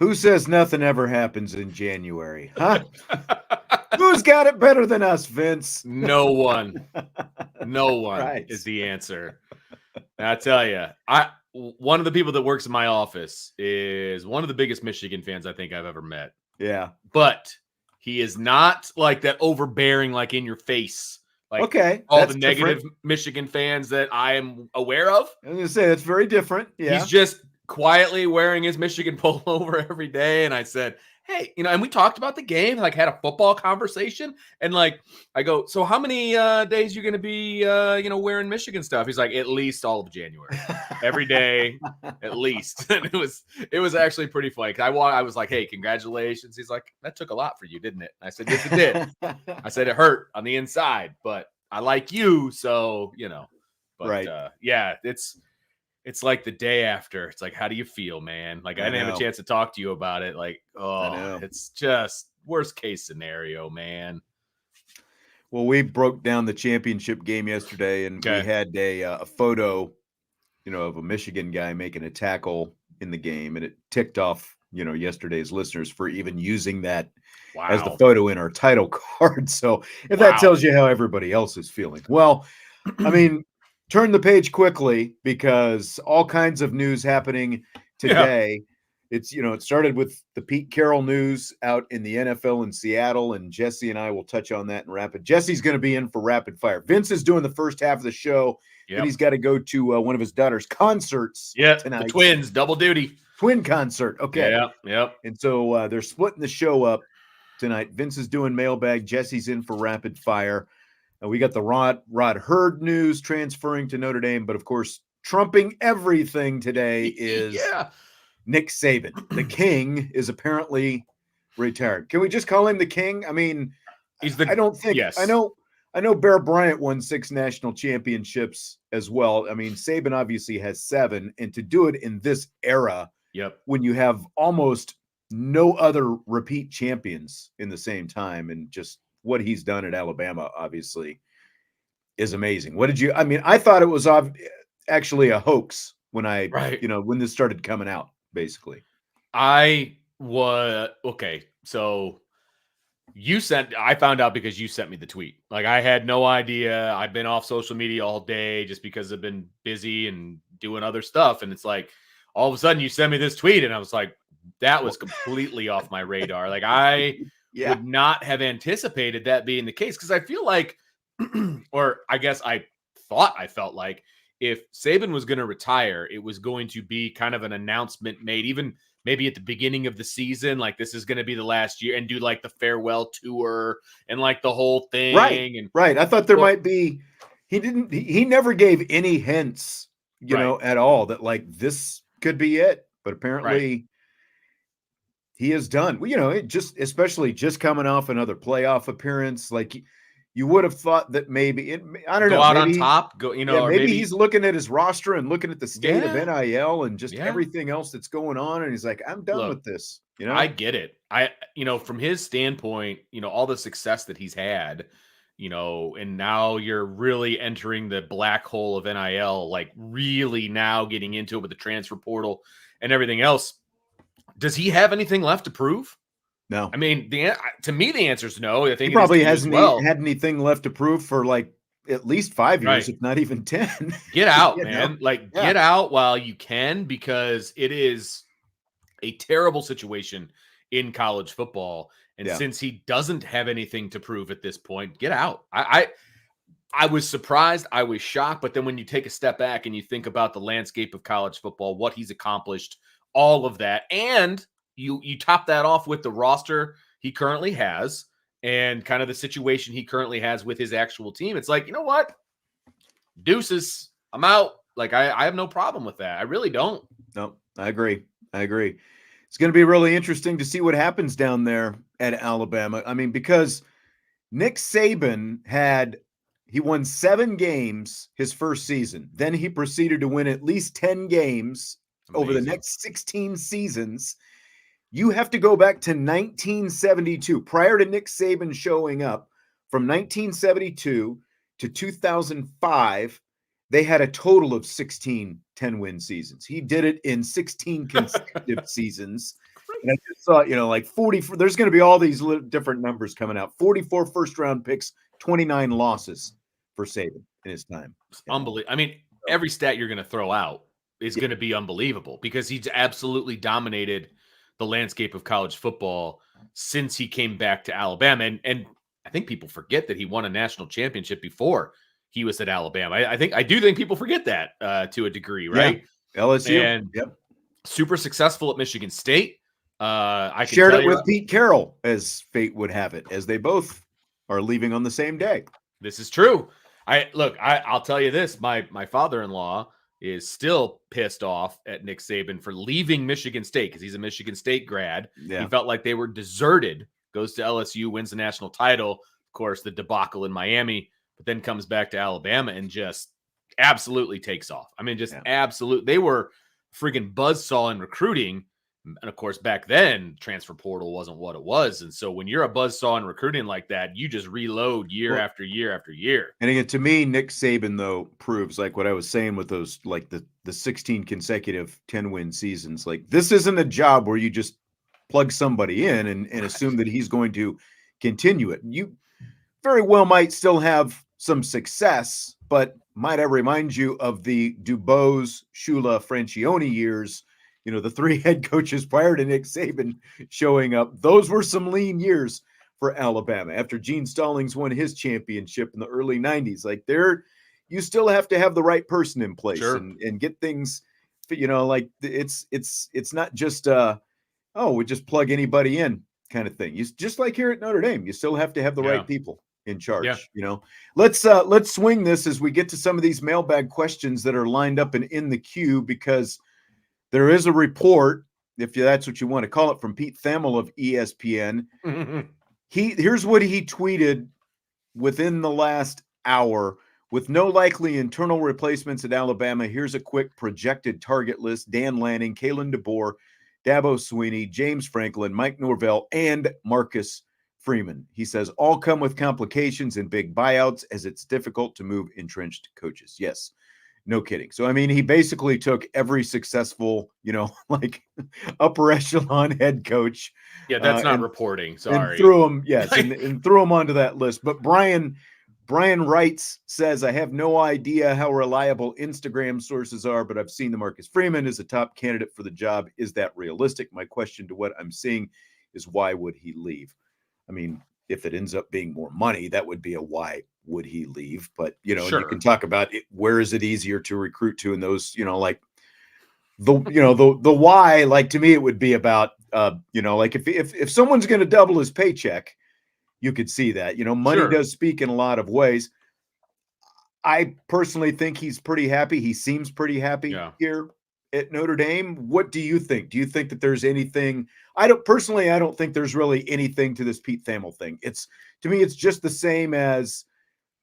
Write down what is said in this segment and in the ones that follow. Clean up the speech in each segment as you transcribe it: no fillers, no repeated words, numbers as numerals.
Who says nothing ever happens in January? Huh? Who's got it better than us, Vince? No one. No one Right. is the answer. And I tell you, one of the people that works in my office is one of the biggest Michigan fans I think I've ever met. Yeah. But he is not like that overbearing, like in your face, like Okay. all That's the negative different. Michigan fans that I am aware of. I was going to say, that's very different. Yeah. He's just quietly wearing his Michigan pullover every day. And I said, hey, and we talked about the game, like had a football conversation. And like, I go, so how many days you going to be, wearing Michigan stuff? He's like, at least all of January, every day, at least. And it was actually pretty funny. I was like, hey, congratulations. He's like, that took a lot for you, didn't it? I said, yes, it did. I said, it hurt on the inside, but I like you. So, but right. Yeah, it's like the day after. It's like, how do you feel, man? Like, I didn't have a chance to talk to you about it. Like, it's just worst case scenario, man. Well, we broke down the championship game yesterday, and we had a photo, of a Michigan guy making a tackle in the game, and it ticked off, yesterday's listeners for even using that as the photo in our title card. So if that tells you how everybody else is feeling. Well, I mean, turn the page quickly because all kinds of news happening today. Yeah. It's, it started with the Pete Carroll news out in the NFL in Seattle, and Jesse and I will touch on that in rapid. Jesse's going to be in for rapid fire. Vince is doing the first half of the show. Yep. And he's got to go to one of his daughter's concerts tonight. The twins, double duty. Twin concert. Okay. Yep. And so they're splitting the show up tonight. Vince is doing mailbag. Jesse's in for rapid fire. We got the Rod Hurd news transferring to Notre Dame, but of course, trumping everything today is Nick Saban. The king is apparently retired. Can we just call him the king? I mean, I don't think. Yes. I know. Bear Bryant won 6 national championships as well. I mean, Saban obviously has 7, and to do it in this era, when you have almost no other repeat champions in the same time, and just what he's done at Alabama, obviously, is amazing. What did you? I mean, I thought it was actually a hoax when when this started coming out. Basically, okay. So I found out because you sent me the tweet. Like, I had no idea. I've been off social media all day just because I've been busy and doing other stuff. And it's like, all of a sudden you sent me this tweet, and I was like, that was completely off my radar. Like, I would not have anticipated that being the case, because I feel like, or I guess I felt like, if Saban was going to retire, it was going to be kind of an announcement made, even maybe at the beginning of the season, like, this is going to be the last year, and do like the farewell tour and like the whole thing. Right. I thought there might be. He nenever gave any hints, at all, that like this could be it. But apparently he is done. Well, especially just coming off another playoff appearance, like. You would have thought that maybe I don't know. Go out on top. Or maybe he's looking at his roster and looking at the state of NIL and just everything else that's going on, and he's like, "I'm done with this." I get it. From his standpoint, all the success that he's had, and now you're really entering the black hole of NIL, like really now getting into it with the transfer portal and everything else. Does he have anything left to prove? No. I mean, to me, the answer is no. I think he probably hasn't had anything left to prove for like at least 5 years, if not even 10. Get out, man. Get out while you can, because it is a terrible situation in college football. And since he doesn't have anything to prove at this point, get out. I was surprised. I was shocked. But then when you take a step back and you think about the landscape of college football, what he's accomplished, all of that, and you top that off with the roster he currently has and kind of the situation he currently has with his actual team. It's like, you know what? Deuces, I'm out. Like, I have no problem with that. I really don't. No, I agree. It's going to be really interesting to see what happens down there at Alabama. I mean, because Nick Saban he won 7 games his first season. Then he proceeded to win at least 10 games over the next 16 seasons. You have to go back to 1972, prior to Nick Saban showing up. From 1972 to 2005, they had a total of 16 10-win seasons. He did it in 16 consecutive seasons. And I just saw, like 40. There's going to be all these different numbers coming out. 44 first-round picks, 29 losses for Saban in his time. Unbelievable. I mean, every stat you're going to throw out is Yeah. going to be unbelievable because he's absolutely dominated the landscape of college football since he came back to Alabama. And I think people forget that he won a national championship before he was at Alabama. I do think people forget that to a degree, right? Yeah. LSU. And super successful at Michigan State. I can shared tell it with Pete Carroll, as fate would have it, as they both are leaving on the same day. This is true. I'll tell you this. My father-in-law is still pissed off at Nick Saban for leaving Michigan State because he's a Michigan State grad. Yeah. He felt like they were deserted, goes to LSU, wins the national title. Of course, the debacle in Miami, but then comes back to Alabama and just absolutely takes off. I mean, absolute. They were freaking buzzsaw in recruiting. And of course, back then, transfer portal wasn't what it was. And so when you're a buzzsaw in recruiting like that, you just reload year after year after year. And again, to me, Nick Saban, though, proves like what I was saying with those, like the 16 consecutive 10-win seasons. Like, this isn't a job where you just plug somebody in and assume that he's going to continue it. You very well might still have some success, but might I remind you of the Dubose, Shula, Francione years, the three head coaches prior to Nick Saban showing up. Those were some lean years for Alabama after Gene Stallings won his championship in the early 90s. Like, you still have to have the right person in place and get things, like it's not just we just plug anybody in kind of thing. You just like here at Notre Dame, you still have to have the right people in charge. Let's swing this as we get to some of these mailbag questions that are lined up and in the queue, because there is a report, if that's what you want to call it, from Pete Thamel of ESPN. Here's what he tweeted within the last hour. With no likely internal replacements at Alabama, here's a quick projected target list: Dan Lanning, Kalen DeBoer, Dabo Swinney, James Franklin, Mike Norvell, and Marcus Freeman. He says all come with complications and big buyouts, as it's difficult to move entrenched coaches. Yes. No kidding. So, I mean, he basically took every successful, like upper echelon head coach. Yeah, that's not reporting. Sorry. And threw him, and threw him onto that list. But Brian Wrights says, I have no idea how reliable Instagram sources are, but I've seen the Marcus Freeman is a top candidate for the job. Is that realistic? My question to what I'm seeing is, why would he leave? I mean, if it ends up being more money, that would be a why would he leave. But, you can talk about it, where is it easier to recruit to, and those, like the why, like, to me, it would be about, like if someone's going to double his paycheck, you could see that, money does speak in a lot of ways. I personally think he's pretty happy. He seems pretty happy here at Notre Dame. What do you think? Do you think that there's anything? I don't think there's really anything to this Pete Thamel thing. To me, it's just the same as,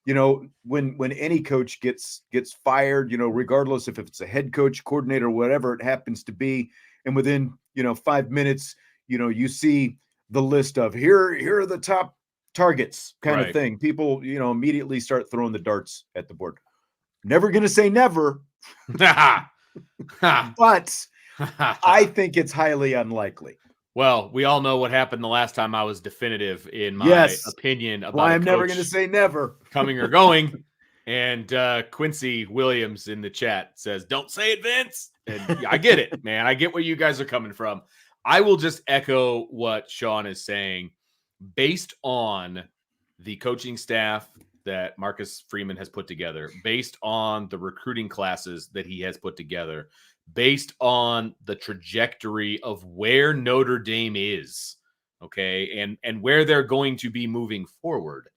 when any coach gets fired, regardless if it's a head coach, coordinator, whatever it happens to be, and within 5 minutes, you see the list of here are the top targets kind of thing. People, immediately start throwing the darts at the board. Never going to say never, but I think it's highly unlikely. Well, we all know what happened the last time I was definitive in my opinion about I'm never going to say never coming or going. And Quincy Williams in the chat says, don't say it, Vince. And I get it, man. I get where you guys are coming from. I will just echo what Sean is saying. Based on the coaching staff that Marcus Freeman has put together, based on the recruiting classes that he has put together, based on the trajectory of where Notre Dame is, okay, and where they're going to be moving forward,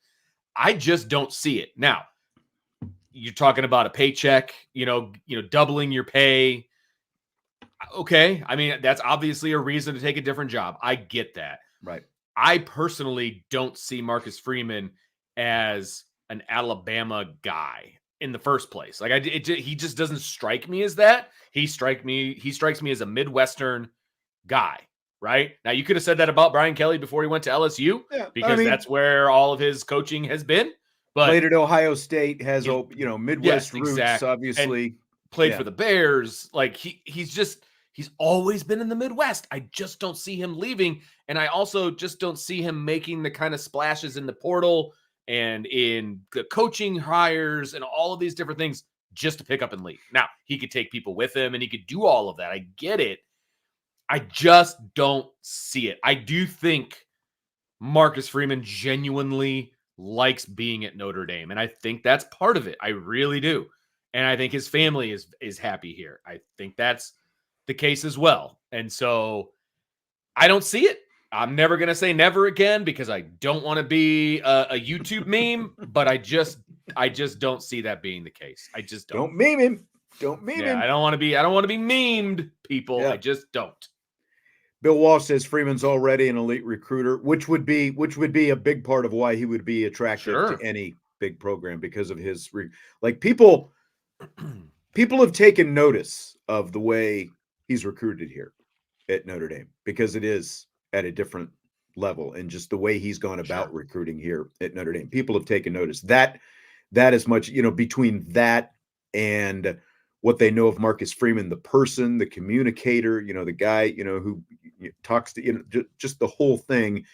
I just don't see it. Now, you're talking about a paycheck, doubling your pay. Okay, I mean, that's obviously a reason to take a different job. I get that. Right. I personally don't see Marcus Freeman as an Alabama guy in the first place. Like, he just doesn't strike me as that. He strikes me as a Midwestern guy, right? Now, you could have said that about Brian Kelly before he went to LSU, because that's where all of his coaching has been. But played at Ohio State, has Midwest roots, obviously. And played for the Bears. Like, he's He's always been in the Midwest. I just don't see him leaving. And I also just don't see him making the kind of splashes in the portal and in the coaching hires and all of these different things just to pick up and leave. Now, he could take people with him and he could do all of that. I get it. I just don't see it. I do think Marcus Freeman genuinely likes being at Notre Dame. And I think that's part of it. I really do. And I think his family is happy here. I think that's the case as well. And so I don't see it. I'm never going to say never again because I don't want to be a YouTube meme, but I just don't see that being the case. I just don't. Don't meme him. Don't meme him. I don't want to be memed, people. Yeah. I just don't. Bill Walsh says Freeman's already an elite recruiter, which would be a big part of why he would be attractive to any big program because of his people have taken notice of the way he's recruited here at Notre Dame because it is at a different level and just the way he's gone about recruiting here at Notre Dame. People have taken notice that is much, between that and what they know of Marcus Freeman, the person, the communicator, the guy, who talks to, just the whole thing.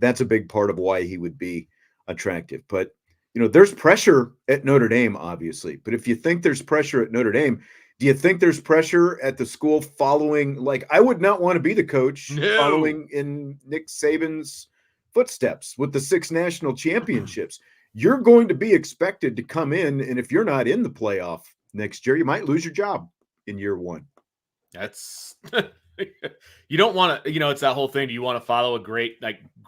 That's a big part of why he would be attractive. But, there's pressure at Notre Dame, obviously. But if you think there's pressure at Notre Dame, do you think there's pressure at the school following? I would not want to be the coach following in Nick Saban's footsteps with the 6 national championships. You're going to be expected to come in, and if you're not in the playoff next year, you might lose your job in year 1. That's you don't want to, it's that whole thing. Do you want to follow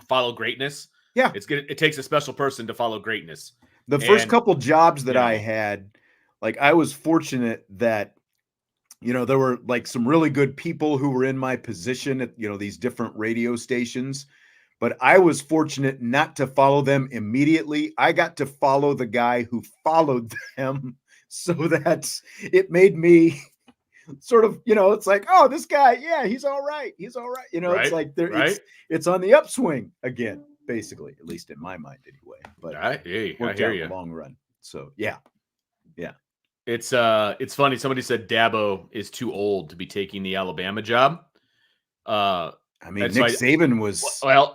follow greatness? Yeah. It takes a special person to follow greatness. The first couple jobs that I had, I was fortunate that, there were some really good people who were in my position at, these different radio stations, but I was fortunate not to follow them immediately. I got to follow the guy who followed them. So that's, it made me sort of, it's oh, this guy, yeah, he's all right. He's all right. It's it's on the upswing again, basically, at least in my mind anyway. But I hear you. The long run. So yeah. It's funny. Somebody said Dabo is too old to be taking the Alabama job. Nick Saban was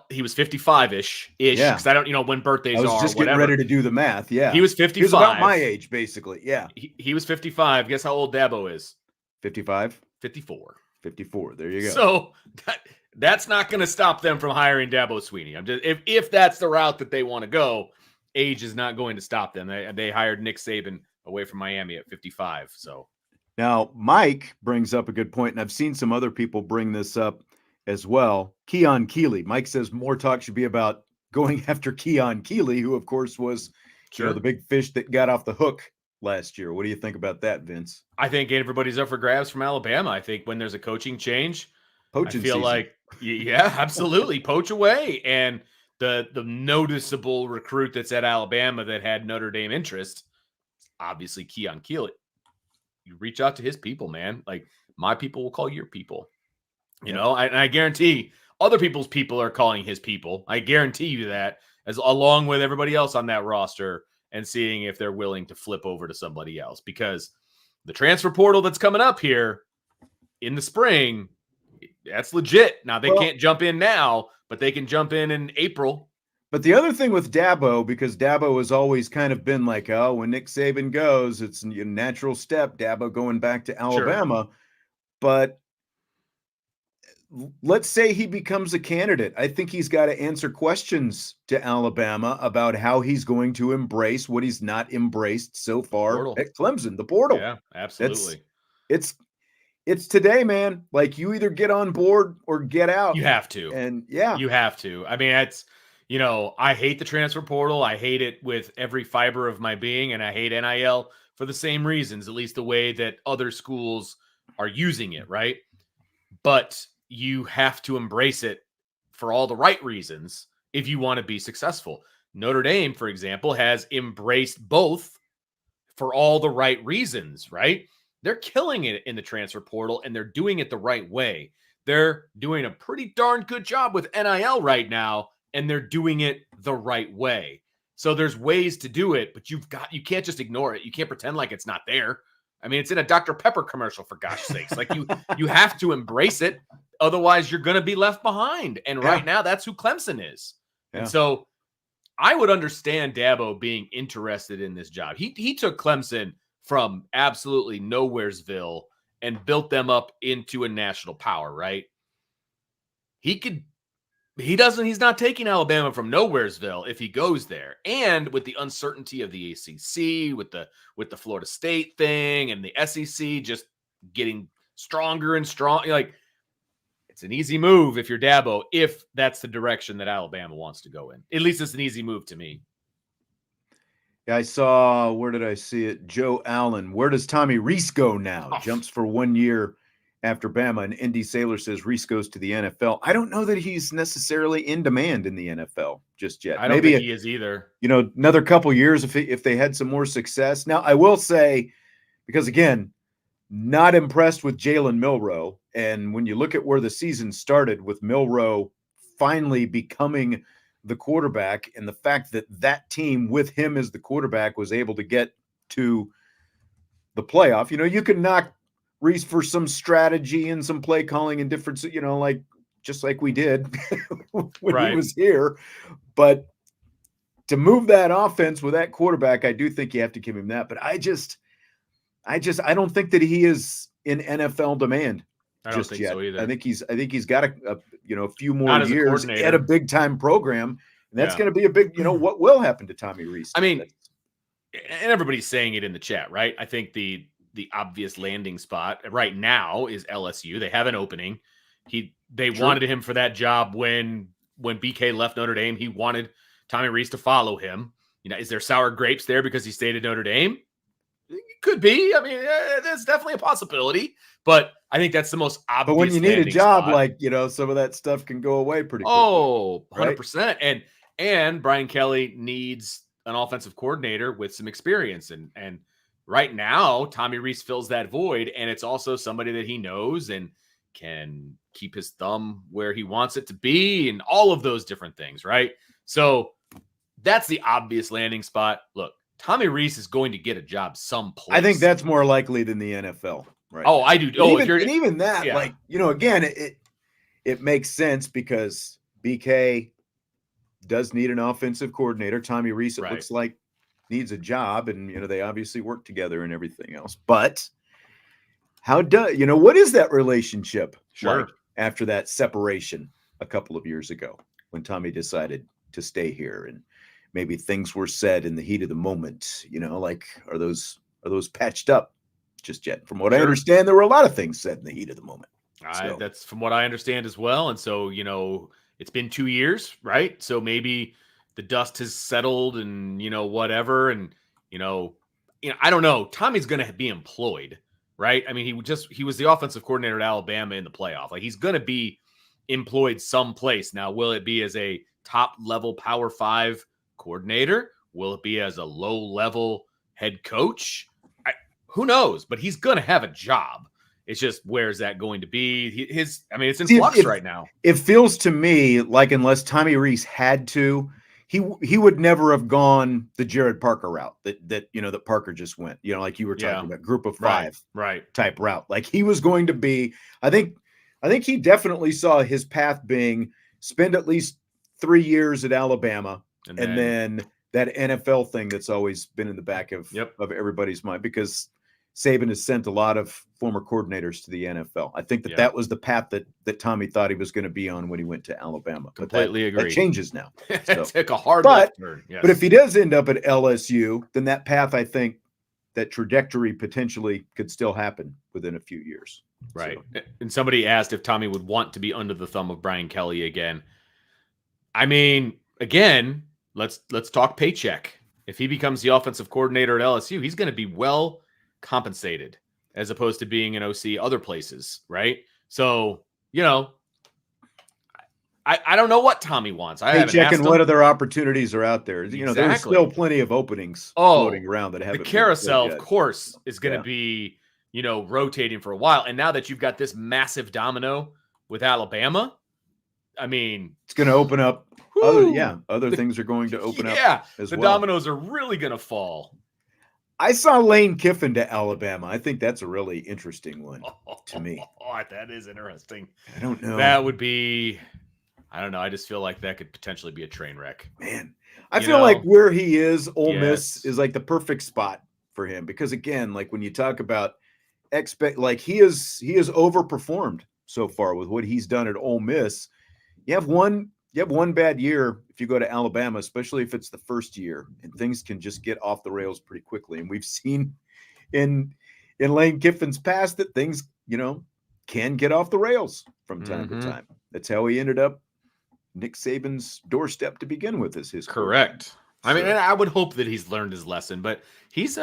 he was 55-ish because I don't when birthdays are. I was just getting ready to do the math. Yeah, he was 55. He was about my age, basically. Yeah, he was 55. Guess how old Dabo is? 55. 54. 54. There you go. So that's not going to stop them from hiring Dabo Sweeney. I'm just if that's the route that they want to go, age is not going to stop them. They hired Nick Saban away from Miami at 55. So now Mike brings up a good point, and I've seen some other people bring this up as well. Keon Keeley. Mike says more talk should be about going after Keon Keeley, who of course was the big fish that got off the hook last year. What do you think about that, Vince? I think everybody's up for grabs from Alabama. I think when there's a coaching change, poaching I feel season. Yeah, absolutely. Poach away. And the noticeable recruit that's at Alabama that had Notre Dame interest, obviously Keon Keeley. You reach out to his people, man. My people will call your people. I guarantee other people's people are calling his people. I guarantee you that, as along with everybody else on that roster, and seeing if they're willing to flip over to somebody else, because the transfer portal that's coming up here in the spring, that's legit. Now they can't jump in now, but they can jump in April. But the other thing with Dabo, because Dabo has always kind of been when Nick Saban goes, it's a natural step, Dabo going back to Alabama. Sure. But let's say he becomes a candidate. I think he's got to answer questions to Alabama about how he's going to embrace what he's not embraced so far at Clemson, the portal. Yeah, absolutely. It's today, man. You either get on board or get out. You have to. And yeah. You have to. I mean, it's, I hate the transfer portal. I hate it with every fiber of my being, and I hate NIL for the same reasons, at least the way that other schools are using it, right? But you have to embrace it for all the right reasons if you want to be successful. Notre Dame, for example, has embraced both for all the right reasons, right? They're killing it in the transfer portal, and they're doing it the right way. They're doing a pretty darn good job with NIL right now, and they're doing it the right way. So there's ways to do it, but you can't just ignore it. You can't pretend like it's not there. I mean, it's in a Dr. Pepper commercial, for gosh sakes. Like you have to embrace it. Otherwise, you're going to be left behind. And right now, that's who Clemson is. Yeah. And so I would understand Dabo being interested in this job. He took Clemson from absolutely nowheresville and built them up into a national power, right? He's not taking Alabama from nowheresville if he goes there. And with the uncertainty of the ACC, with the Florida State thing and the SEC just getting stronger and strong, like, it's an easy move if you're Dabo, if that's the direction that Alabama wants to go in. At least it's an easy move to me. Yeah, I saw, where did I see it? Joe Allen. Where does Tommy Rees go now? Oh. Jumps for 1 year after Bama, and Indy Sailor says Rees goes to the NFL. I don't know that he's necessarily in demand in the NFL just yet. I don't think he is either. Another couple years if they had some more success. Now, I will say, because again, not impressed with Jalen Milroe. And when you look at where the season started with Milroe finally becoming the quarterback, and the fact that that team with him as the quarterback was able to get to the playoff, you can knock Rees for some strategy and some play calling and difference, just like we did when he was here. But to move that offense with that quarterback, I do think you have to give him that. But I don't think that he is in NFL demand. I don't think so either. I think he's got a few more years at a big time program, and that's going to be a big, what will happen to Tommy Rees? I mean, and everybody's saying it in the chat, right? I think the obvious landing spot right now is LSU. They have an opening. They wanted him for that job when BK left Notre Dame. He wanted Tommy Rees to follow him. Is there sour grapes there because he stayed at Notre Dame? It could be. I mean, there's definitely a possibility, but I think that's the most obvious. But when you need a job, spot. Some of that stuff can go away pretty quickly. Oh, 100%. Right? And Brian Kelly needs an offensive coordinator with some experience. And right now, Tommy Rees fills that void, and it's also somebody that he knows and can keep his thumb where he wants it to be and all of those different things, right? So that's the obvious landing spot. Look, Tommy Rees is going to get a job someplace. I think that's more likely than the NFL. Right. Oh, I do. And even that, again, it makes sense because BK does need an offensive coordinator. Tommy Rees, it looks like, needs a job, and they obviously work together and everything else. But what is that relationship like after that separation a couple of years ago when Tommy decided to stay here and maybe things were said in the heat of the moment? Are those patched up just yet? From what I understand, there were a lot of things said in the heat of the moment. That's from what I understand as well. And so, it's been 2 years, right? So maybe the dust has settled and, whatever. And, I don't know. Tommy's going to be employed, right? I mean, he was the offensive coordinator at Alabama in the playoff. Like, he's going to be employed someplace. Now, will it be as a top level Power 5 coordinator? Will it be as a low level head coach? Who knows? But he's going to have a job. It's just, where's that going to be? It's in flux right now. It feels to me like unless Tommy Rees had to, he would never have gone the Jared Parker route that Parker just went. Like you were talking about, group of five type route. Like he was going to be. I think he definitely saw his path being spend at least 3 years at Alabama, and then that NFL thing that's always been in the back of everybody's mind, because Saban has sent a lot of former coordinators to the NFL. I think that was the path that Tommy thought he was going to be on when he went to Alabama. Completely agree. That changes now. So. Took a hard left turn. Yes. But if he does end up at LSU, then that path, I think, that trajectory potentially could still happen within a few years. Right. So. And somebody asked if Tommy would want to be under the thumb of Brian Kelly again. I mean, again, let's talk paycheck. If he becomes the offensive coordinator at LSU, he's going to be well compensated as opposed to being an OC other places, right? So, I don't know what Tommy wants. I haven't asked him. What other opportunities are out there. There's still plenty of openings floating around that haven't. The carousel, of course, is going to be, rotating for a while. And now that you've got this massive domino with Alabama, I mean, it's going to open up. Other things are going to open up. Yeah, the dominoes are really going to fall. I saw Lane Kiffin to Alabama. I think that's a really interesting one to me. Oh, that is interesting. I don't know. That would be, I don't know. I just feel like that could potentially be a train wreck. Man, I feel like where he is, Ole Miss Yes. is like the perfect spot for him because again, like when you talk about like he is overperformed so far with what he's done at Ole Miss. You have one bad year if you go to Alabama, especially if it's the first year, and things can just get off the rails pretty quickly. And we've seen in Lane Kiffin's past that things, can get off the rails from time to time. That's how he ended up Nick Saban's doorstep to begin with as his correct. I mean, I would hope that he's learned his lesson, but he's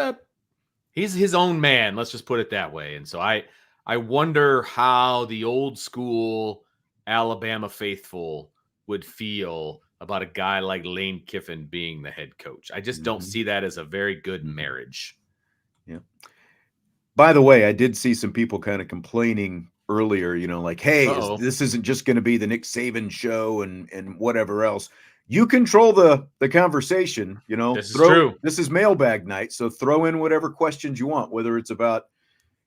his own man. Let's just put it that way. And so I wonder how the old school Alabama faithful would feel about a guy like Lane Kiffin being the head coach. I just don't see that as a very good marriage. Yeah. By the way, I did see some people kind of complaining earlier, like, hey, this isn't just going to be the Nick Saban show and whatever else. You control the conversation, This is true. This is mailbag night, so throw in whatever questions you want, whether it's about,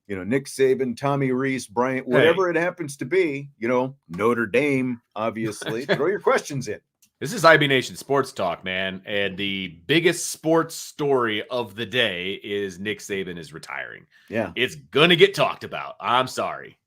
Nick Saban, Tommy Rees, Bryant, whatever it happens to be, Notre Dame, obviously. Throw your questions in. This is IB Nation Sports Talk, man. And the biggest sports story of the day is Nick Saban is retiring. Yeah. It's going to get talked about. I'm sorry.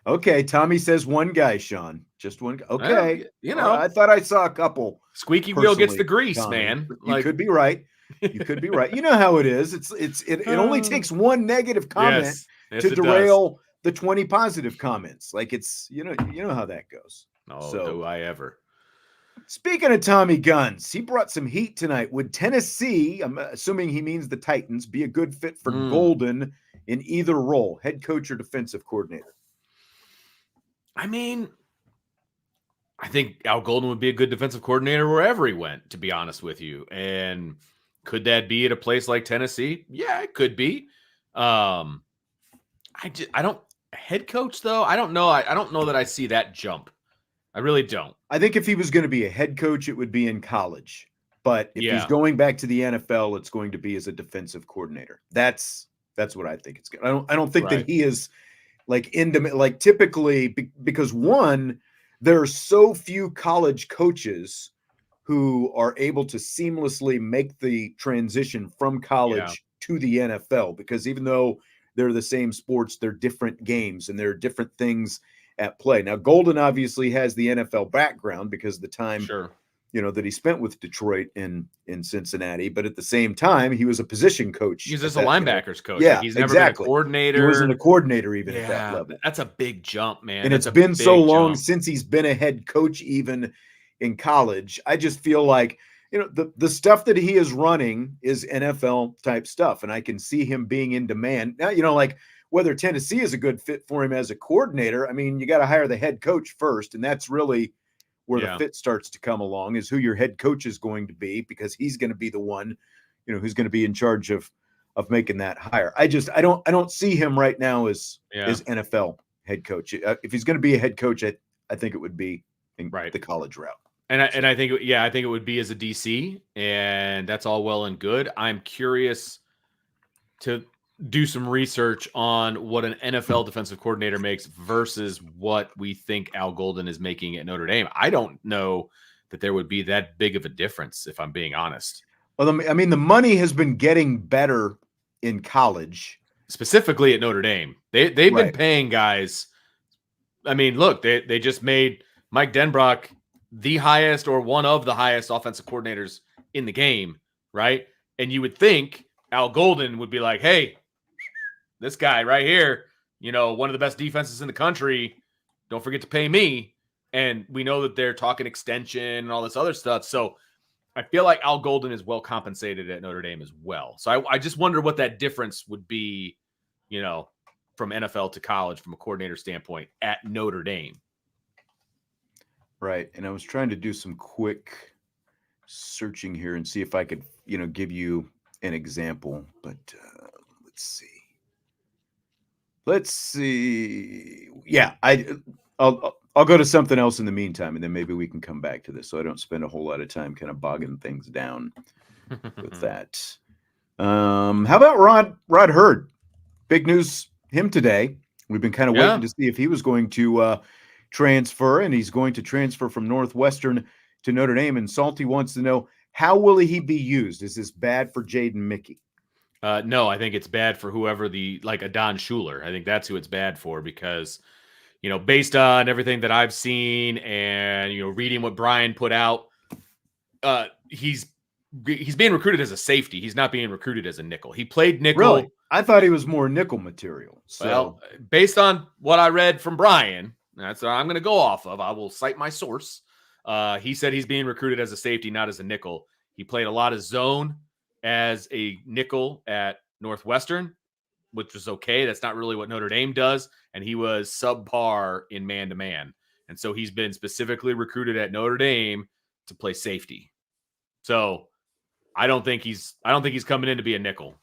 Okay, Tommy says one guy, Sean. Just one guy. Okay. I thought I saw a couple. Squeaky wheel gets the grease, Tommy. Man. You could be right. You could be right. You know how it is. It only takes one negative comment to derail the 20 positive comments. Like it's you know how that goes. Oh, do I ever. Speaking of Tommy Guns, he brought some heat tonight. Would Tennessee, I'm assuming he means the Titans, be a good fit for Golden in either role, head coach or defensive coordinator? I mean, I think Al Golden would be a good defensive coordinator wherever he went, to be honest with you. And could that be at a place like Tennessee? Yeah, it could be. I don't head coach though. I don't know. I don't know that I see that jump. I really don't. I think if he was going to be a head coach, it would be in college. But if he's going back to the NFL, it's going to be as a defensive coordinator. That's what I think it's going. I don't think that he is like typically because one, there are so few college coaches who are able to seamlessly make the transition from college to the NFL, because even though they're the same sports, they're different games and there are different things at play. Now, Golden obviously has the NFL background because of the time that he spent with Detroit in Cincinnati, but at the same time, he was a position coach. He's just a linebackers coach. Yeah, like he's never been a coordinator. He wasn't a coordinator even at that level. That's a big jump, man. And it's been so long since he's been a head coach even in college. I just feel like, the stuff that he is running is NFL type stuff, and I can see him being in demand. Now, like whether Tennessee is a good fit for him as a coordinator, I mean, you got to hire the head coach first, and that's really where the fit starts to come along, is who your head coach is going to be, because he's going to be the one, who's going to be in charge of making that hire. I don't see him right now as NFL head coach. If he's going to be a head coach, I think it would be in the college route. And I think it would be as a DC, and that's all well and good. I'm curious to do some research on what an NFL defensive coordinator makes versus what we think Al Golden is making at Notre Dame. I don't know that there would be that big of a difference, if I'm being honest. Well, I mean, the money has been getting better in college, specifically at Notre Dame. They've been paying guys. I mean, look, they just made Mike Denbrock the highest or one of the highest offensive coordinators in the game, right? And you would think Al Golden would be like, hey, this guy right here, one of the best defenses in the country, don't forget to pay me. And we know that they're talking extension and all this other stuff. So I feel like Al Golden is well compensated at Notre Dame as well. So I just wonder what that difference would be, from NFL to college from a coordinator standpoint at Notre Dame. Right. And I was trying to do some quick searching here and see if I could, give you an example, but let's see. Yeah, I'll go to something else in the meantime, and then maybe we can come back to this so I don't spend a whole lot of time kind of bogging things down. with that. How about Rod Hurd? Big news him today. We've been kind of waiting Yeah. to see if he was going to transfer, and he's going to transfer from Northwestern to Notre Dame. And Salty wants to know, how will he be used? Is this bad for Jaden Mickey? No, I think it's bad for whoever like a Don Schuler. I think that's who it's bad for because, based on everything that I've seen and, reading what Brian put out, he's being recruited as a safety. He's not being recruited as a nickel. He played nickel. Really? I thought he was more nickel material. So, well, based on what I read from Brian, that's what I'm going to go off of. I will cite my source. He said he's being recruited as a safety, not as a nickel. He played a lot of zone as a nickel at Northwestern, which was okay. That's not really what Notre Dame does. And he was subpar in man-to-man. And so he's been specifically recruited at Notre Dame to play safety. So I don't think he's coming in to be a nickel.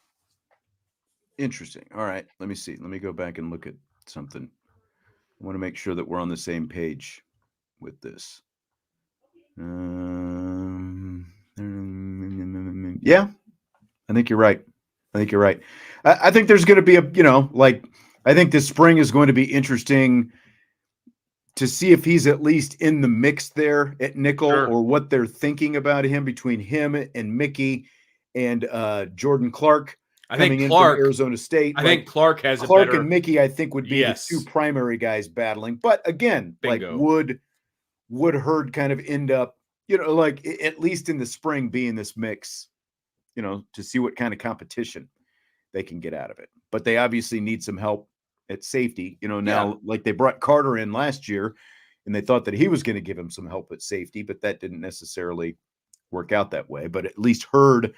Interesting. All right. Let me see. Let me go back and look at something. I want to make sure that we're on the same page with this. Yeah, I think you're right. I think there's going to be I think this spring is going to be interesting to see if he's at least in the mix there at nickel, Sure. or what they're thinking about him between him and Mickey and Jordan Clark. I think Clark, in from Arizona State. I think Clark has Clark a better, and Mickey, I think, would be yes, the two primary guys battling. But again, bingo. Like would Hurd kind of end up, like at least in the spring, be in this mix, to see what kind of competition they can get out of it. But they obviously need some help at safety. Now, like they brought Carter in last year, and they thought that he was going to give him some help at safety, but that didn't necessarily work out that way. But at least Hurd,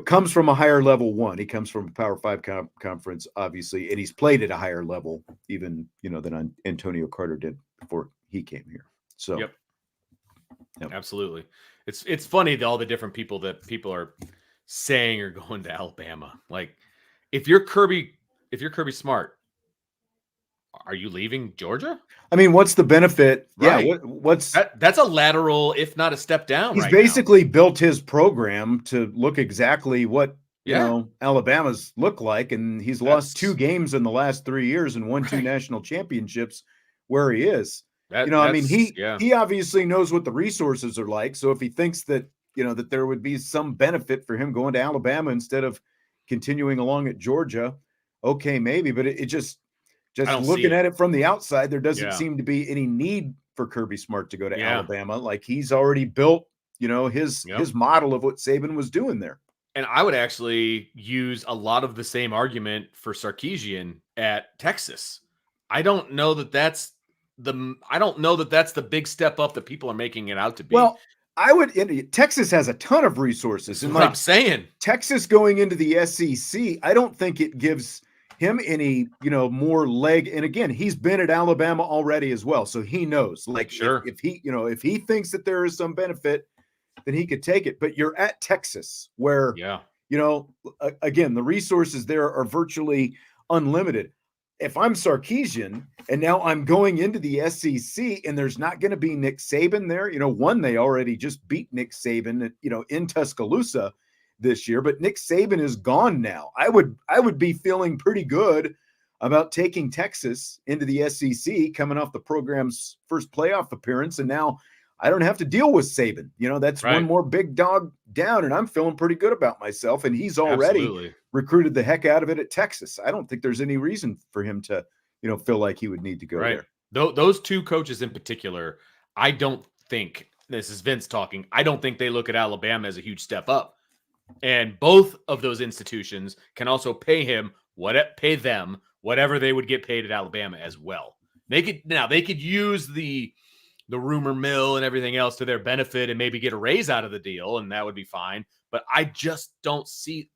comes from a higher level one. He comes from a Power 5 conference, obviously, and he's played at a higher level even, than Antonio Carter did before he came here. So, yep. Absolutely. It's funny all the different people that people are saying are going to Alabama. Like, if you're Kirby Smart, are you leaving Georgia? I mean, what's the benefit? Right. Yeah, what's that's a lateral, if not a step down. He's right basically now. built his program to look exactly what Alabama's look like, and he's lost 2 games in the last 3 years and won 2 national championships where he is. He obviously knows what the resources are like. So if he thinks that that there would be some benefit for him going to Alabama instead of continuing along at Georgia, okay, maybe. But it just looking at it from the outside, there doesn't seem to be any need for Kirby Smart to go to Alabama. Like he's already built, his model of what Saban was doing there. And I would actually use a lot of the same argument for Sarkisian at Texas. I don't know that that's the big step up that people are making it out to be. Well, Texas has a ton of resources. That's what I'm saying. Texas going into the SEC, I don't think it gives him any, more leg. And again, he's been at Alabama already as well. So he knows, like, sure, if he thinks that there is some benefit, then he could take it. But you're at Texas where, again, the resources there are virtually unlimited. If I'm Sarkisian and now I'm going into the SEC and there's not going to be Nick Saban there, they already just beat Nick Saban, in Tuscaloosa this year, but Nick Saban is gone now. I would be feeling pretty good about taking Texas into the SEC coming off the program's first playoff appearance. And now I don't have to deal with Saban. That's one more big dog down, and I'm feeling pretty good about myself. And he's already recruited the heck out of it at Texas. I don't think there's any reason for him to, feel like he would need to go there. Those 2 coaches in particular, I don't think, this is Vince talking, I don't think they look at Alabama as a huge step up. And both of those institutions can also pay them whatever they would get paid at Alabama as well. They could use the rumor mill and everything else to their benefit and maybe get a raise out of the deal, and that would be fine. But I just don't see,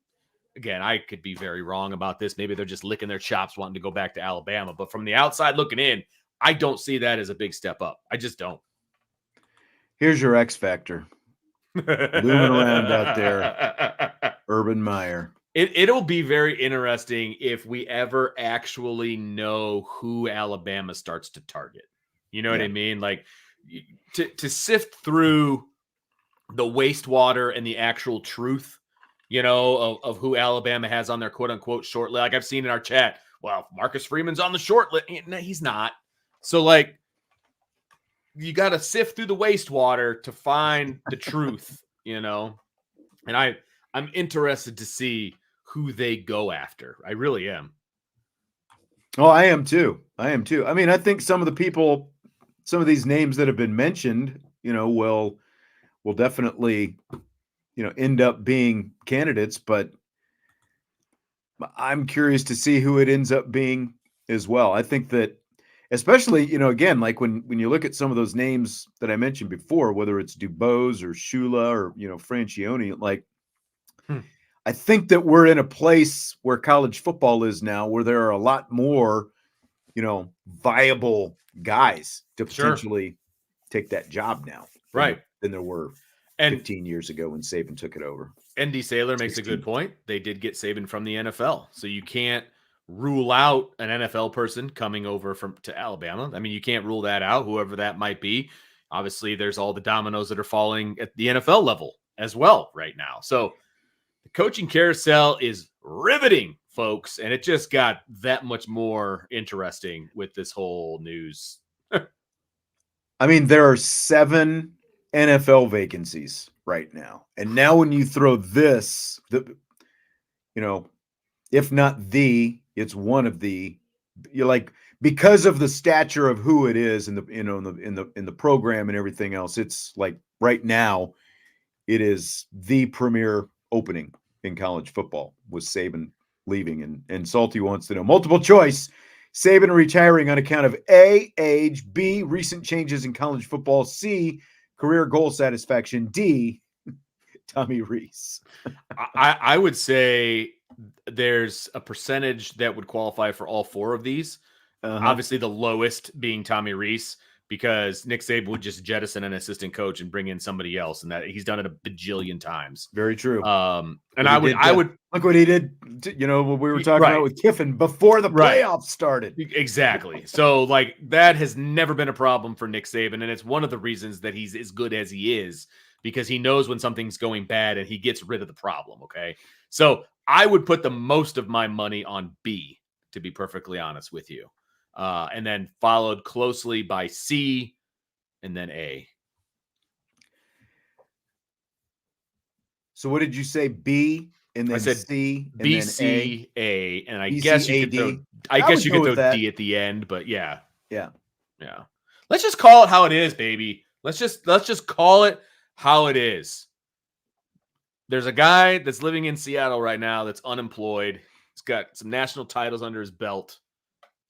again, I could be very wrong about this. Maybe they're just licking their chops wanting to go back to Alabama. But from the outside looking in, I don't see that as a big step up. I just don't. Here's your X factor. Looming around out there, Urban Meyer. It'll be very interesting if we ever actually know who Alabama starts to target. You know what I mean? Like to sift through the wastewater and the actual truth, of who Alabama has on their quote unquote short list. Like I've seen in our chat, well, Marcus Freeman's on the short list. No, he's not. So like, you got to sift through the wastewater to find the truth, and I'm interested to see who they go after. I really am. Oh, I am too. I mean, I think some of these names that have been mentioned, will definitely, end up being candidates, but I'm curious to see who it ends up being as well. I think that especially, again, like when you look at some of those names that I mentioned before, whether it's Dubose or Shula or, Francione, like I think that we're in a place where college football is now where there are a lot more, viable guys to potentially take that job now. Than there were 15 years ago when Saban took it over. ND Saylor makes a good point. They did get Saban from the NFL. So you can't rule out an NFL person coming over to Alabama. I mean, you can't rule that out, whoever that might be. Obviously, there's all the dominoes that are falling at the NFL level as well right now. So the coaching carousel is riveting, folks, and it just got that much more interesting with this whole news. I mean, there are 7 NFL vacancies right now. And now when you throw this, if not it's one of the, you're like, because of the stature of who it is in the, in the program and everything else, it's like right now it is the premier opening in college football with Saban leaving. And Salty wants to know multiple choice. Saban retiring on account of A, age, B, recent changes in college football, C, career goal satisfaction, D, Tommy Rees. I would say there's a percentage that would qualify for all 4 of these. Obviously, the lowest being Tommy Rees, because Nick Saban would just jettison an assistant coach and bring in somebody else, and that he's done it a bajillion times. Very true. And I would look what he did. What we were talking about with Kiffin before the playoffs started. Exactly. So like that has never been a problem for Nick Saban, and it's one of the reasons that he's as good as he is, because he knows when something's going bad and he gets rid of the problem. Okay, so I would put the most of my money on B, to be perfectly honest with you. And then followed closely by C and then A. So what did you say? B and then I said C and B, then C, A, and I B, guess C, you A, could D. throw. I guess you could throw D at the end, but yeah. Let's just call it how it is, baby. Let's just call it how it is. There's a guy that's living in Seattle right now that's unemployed. He's got some national titles under his belt.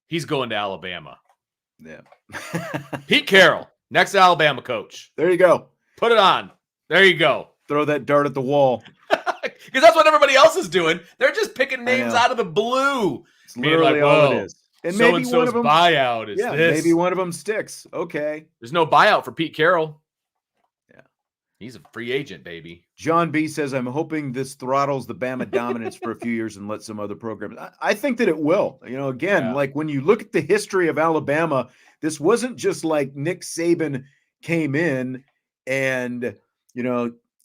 He's going to Alabama. Yeah. Pete Carroll, next Alabama coach. There you go. Put it on. There you go. Throw that dart at the wall. Because that's what everybody else is doing. They're just picking names out of the blue. It's literally all it is. And maybe one of them buyout is this. Maybe one of them sticks. Okay. There's no buyout for Pete Carroll. Yeah. He's a free agent, baby. John B says, I'm hoping this throttles the Bama dominance for a few years and let some other programs. I think that it will. Again, like when you look at the history of Alabama, this wasn't just like Nick Saban came in and,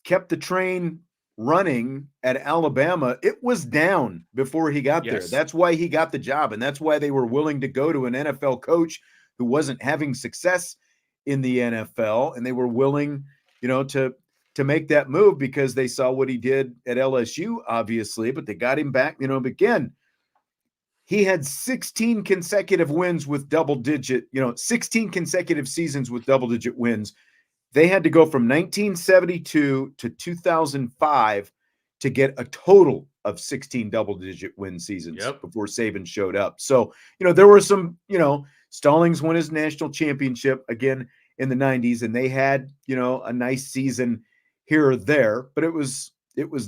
kept the train running at Alabama. It was down before he got there. That's why he got the job. And that's why they were willing to go to an NFL coach who wasn't having success in the NFL. And they were willing, to make that move because they saw what he did at LSU, obviously, but they got him back, again, he had 16 consecutive wins with 16 consecutive seasons with double-digit wins. They had to go from 1972 to 2005 to get a total of 16 double-digit win seasons before Saban showed up. So, there were some, Stallings won his national championship again in the 90s, and they had, a nice season here or there, but it was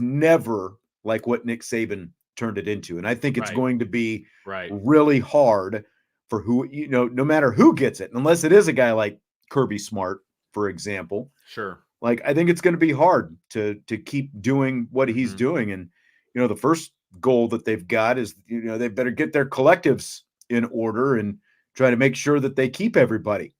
never like what Nick Saban turned it into. And I think it's going to be really hard for who, no matter who gets it, unless it is a guy like Kirby Smart, for example. Sure. Like, I think it's going to be hard to keep doing what he's doing. And, the first goal that they've got is, they better get their collectives in order and try to make sure that they keep everybody,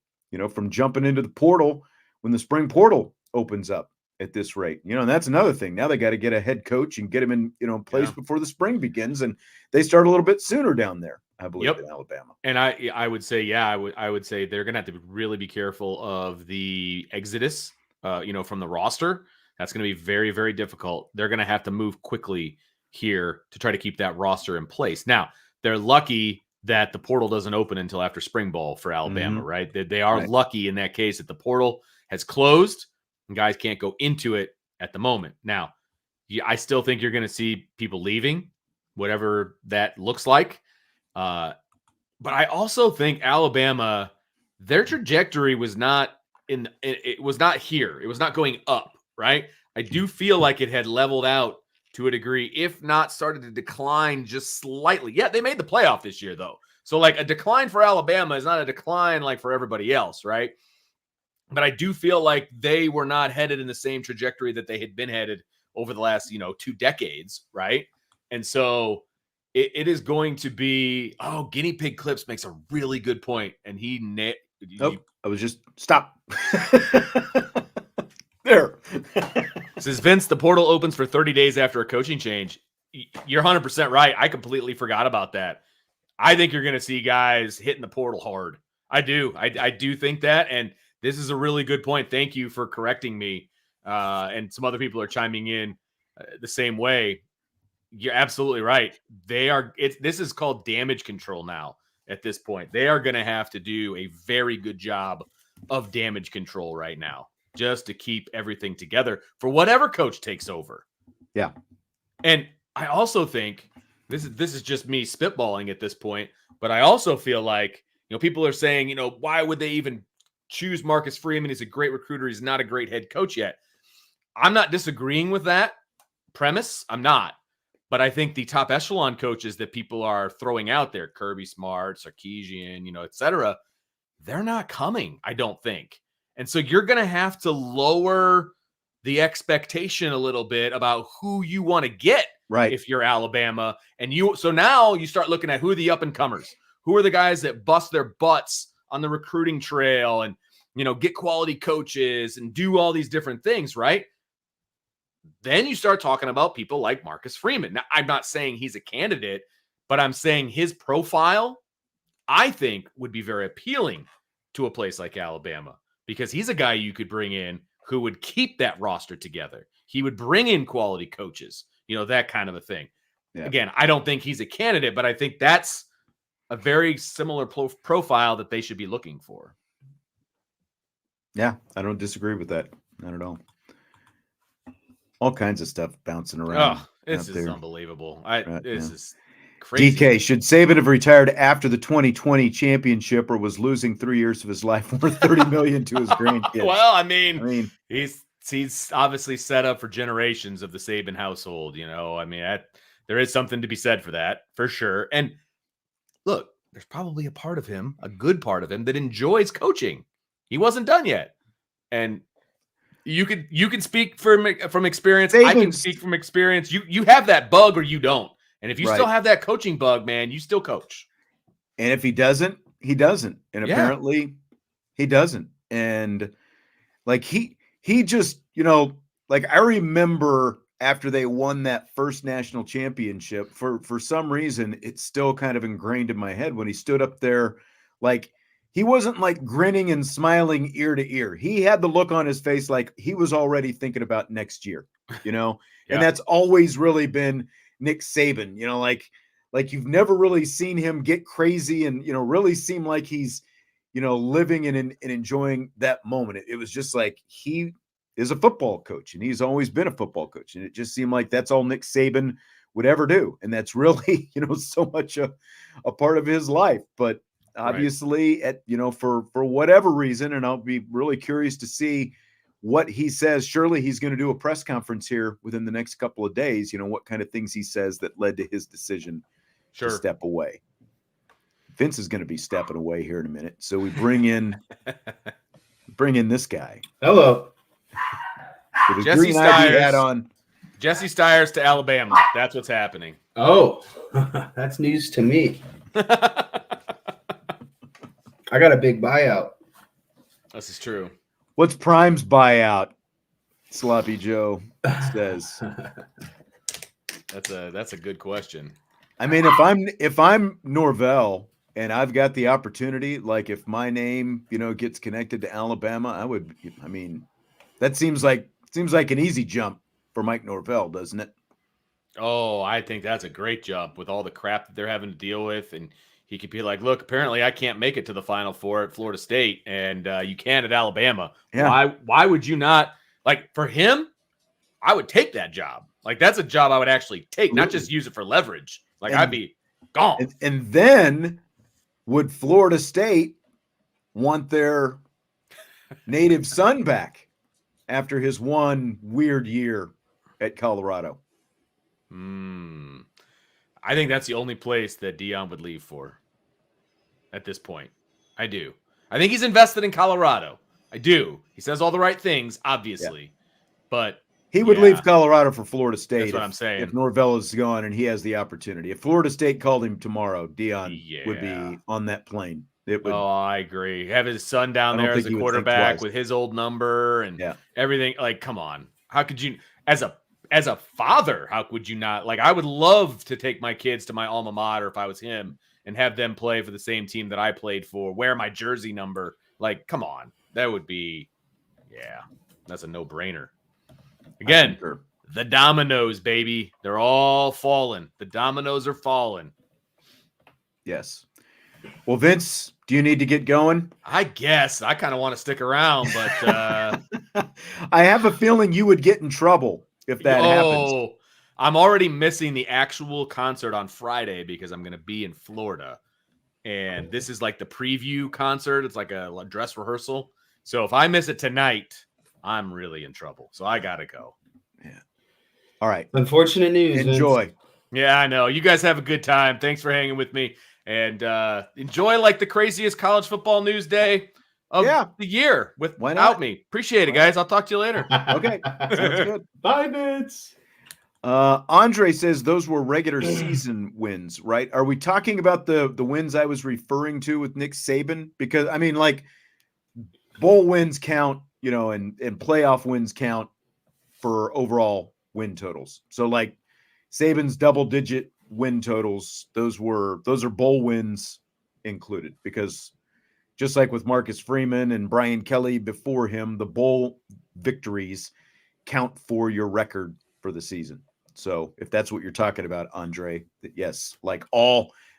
from jumping into the portal when the spring portal opens up. at this rate. And that's another thing. Now they got to get a head coach and get him in place before the spring begins, and they start a little bit sooner down there, I believe, in Alabama. And I would say, I would say they're gonna have to really be careful of the exodus, from the roster. That's gonna be very, very difficult. They're gonna have to move quickly here to try to keep that roster in place. Now, they're lucky that the portal doesn't open until after spring ball for Alabama, right? They are lucky in that case that the portal has closed and guys can't go into it at the moment. Now, I still think you're going to see people leaving, whatever that looks like. But I also think Alabama, their trajectory was not it was not here. It was not going up, right? I do feel like it had leveled out to a degree, if not started to decline just slightly. Yeah, they made the playoff this year, though. So, like, a decline for Alabama is not a decline like for everybody else, right? But I do feel like they were not headed in the same trajectory that they had been headed over the last, 2 decades, right? And so it is going to be, Guinea Pig Clips makes a really good point. And I was just, stop. There. Says Vince, the portal opens for 30 days after a coaching change. You're 100% right. I completely forgot about that. I think you're going to see guys hitting the portal hard. I do. I do think that. And this is a really good point. Thank you for correcting me. And some other people are chiming in the same way. You're absolutely right. This is called damage control now at this point. They are going to have to do a very good job of damage control right now, just to keep everything together for whatever coach takes over. Yeah. And I also think this is just me spitballing at this point, but I also feel like, people are saying, why would they even choose Marcus Freeman? He's a great recruiter. He's not a great head coach yet. I'm not disagreeing with that premise. I'm not. But I think the top echelon coaches that people are throwing out there, Kirby Smart, Sarkisian, et cetera, they're not coming, I don't think. And so you're going to have to lower the expectation a little bit about who you want to get, right, if you're Alabama. So now you start looking at who are the up and comers, who are the guys that bust their butts on the recruiting trail and, get quality coaches and do all these different things, right? Then you start talking about people like Marcus Freeman. Now, I'm not saying he's a candidate, but I'm saying his profile, I think, would be very appealing to a place like Alabama, because he's a guy you could bring in who would keep that roster together. He would bring in quality coaches, that kind of a thing. Yeah. Again, I don't think he's a candidate, but I think that's a very similar profile that they should be looking for. Yeah, I don't disagree with that. Not at all. All kinds of stuff bouncing around. Oh, this is unbelievable. This is crazy. DK, should Saban have retired after the 2020 championship, or was losing 3 years of his life worth $30 million to his grandkids? Well, I mean, he's obviously set up for generations of the Saban household. There is something to be said for that, for sure. And look, there's probably a part of him, a good part of him, that enjoys coaching. He wasn't done yet, and you can speak from experience. I can speak from experience. You have that bug or you don't. And if you still have that coaching bug, man, you still coach. And if he doesn't, he doesn't. And apparently he doesn't. And like he just, I remember after they won that first national championship, for some reason, it's still kind of ingrained in my head when he stood up there, like, he wasn't like grinning and smiling ear to ear. He had the look on his face like he was already thinking about next year, And that's always really been Nick Saban, like you've never really seen him get crazy and, really seem like he's, living and enjoying that moment. It was just like he is a football coach, and he's always been a football coach. And it just seemed like that's all Nick Saban would ever do. And that's really, so much a part of his life. But obviously, for whatever reason, and I'll be really curious to see what he says. Surely he's going to do a press conference here within the next couple of days. What kind of things he says that led to his decision to step away. Vince is going to be stepping away here in a minute, so we bring in this guy. Hello, with a green Ivy hat on. Jesse Stiers to Alabama. That's what's happening. Oh, that's news to me. I got a big buyout. This is true. What's Prime's buyout? Sloppy Joe says. That's a good question. I mean, if I'm Norvell and I've got the opportunity, like if my name, gets connected to Alabama, I mean, that seems like an easy jump for Mike Norvell, doesn't it? Oh, I think that's a great jump with all the crap that they're having to deal with. And he could be like, look, apparently I can't make it to the Final Four at Florida State, and you can at Alabama. Yeah. Why would you not? Like, for him, I would take that job. Like, that's a job I would actually take, not just use it for leverage. Like, I'd be gone. And then would Florida State want their native son back after his one weird year at Colorado? I think that's the only place that Dion would leave for at this point. I do. I think he's invested in Colorado. I do. He says all the right things, obviously. But he would leave Colorado for Florida State. That's what I'm saying. If Norvell is gone and he has the opportunity. If Florida State called him tomorrow, Dion would be on that plane. I agree. Have his son down there as a quarterback with his old number and everything. Like, come on. How could you, as a father, how would you not? Like, I would love to take my kids to my alma mater if I was him and have them play for the same team that I played for, wear my jersey number. Like, come on. That would be, that's a no-brainer. Again, the dominoes, baby. They're all falling. The dominoes are falling. Yes. Well, Vince, do you need to get going? I guess. I kind of want to stick around, but I have a feeling you would get in trouble if that happens. I'm already missing the actual concert on Friday because I'm going to be in Florida. And this is like the preview concert. It's like a dress rehearsal. So if I miss it tonight, I'm really in trouble. So I got to go. Yeah. All right. Unfortunate news. Enjoy. Vince. Yeah, I know. You guys have a good time. Thanks for hanging with me. And enjoy like the craziest college football news day of the year without me. Appreciate it, guys. I'll talk to you later. Okay. Sounds good. Bye, Vince. Andre says those were regular season wins, right? Are we talking about the wins I was referring to with Nick Saban? Because, I mean, like, bowl wins count, and playoff wins count for overall win totals. So, like, Saban's double-digit win totals, those are bowl wins included, because just like with Marcus Freeman and Brian Kelly before him, the bowl victories count for your record for the season. So if that's what you're talking about, Andre, yes, like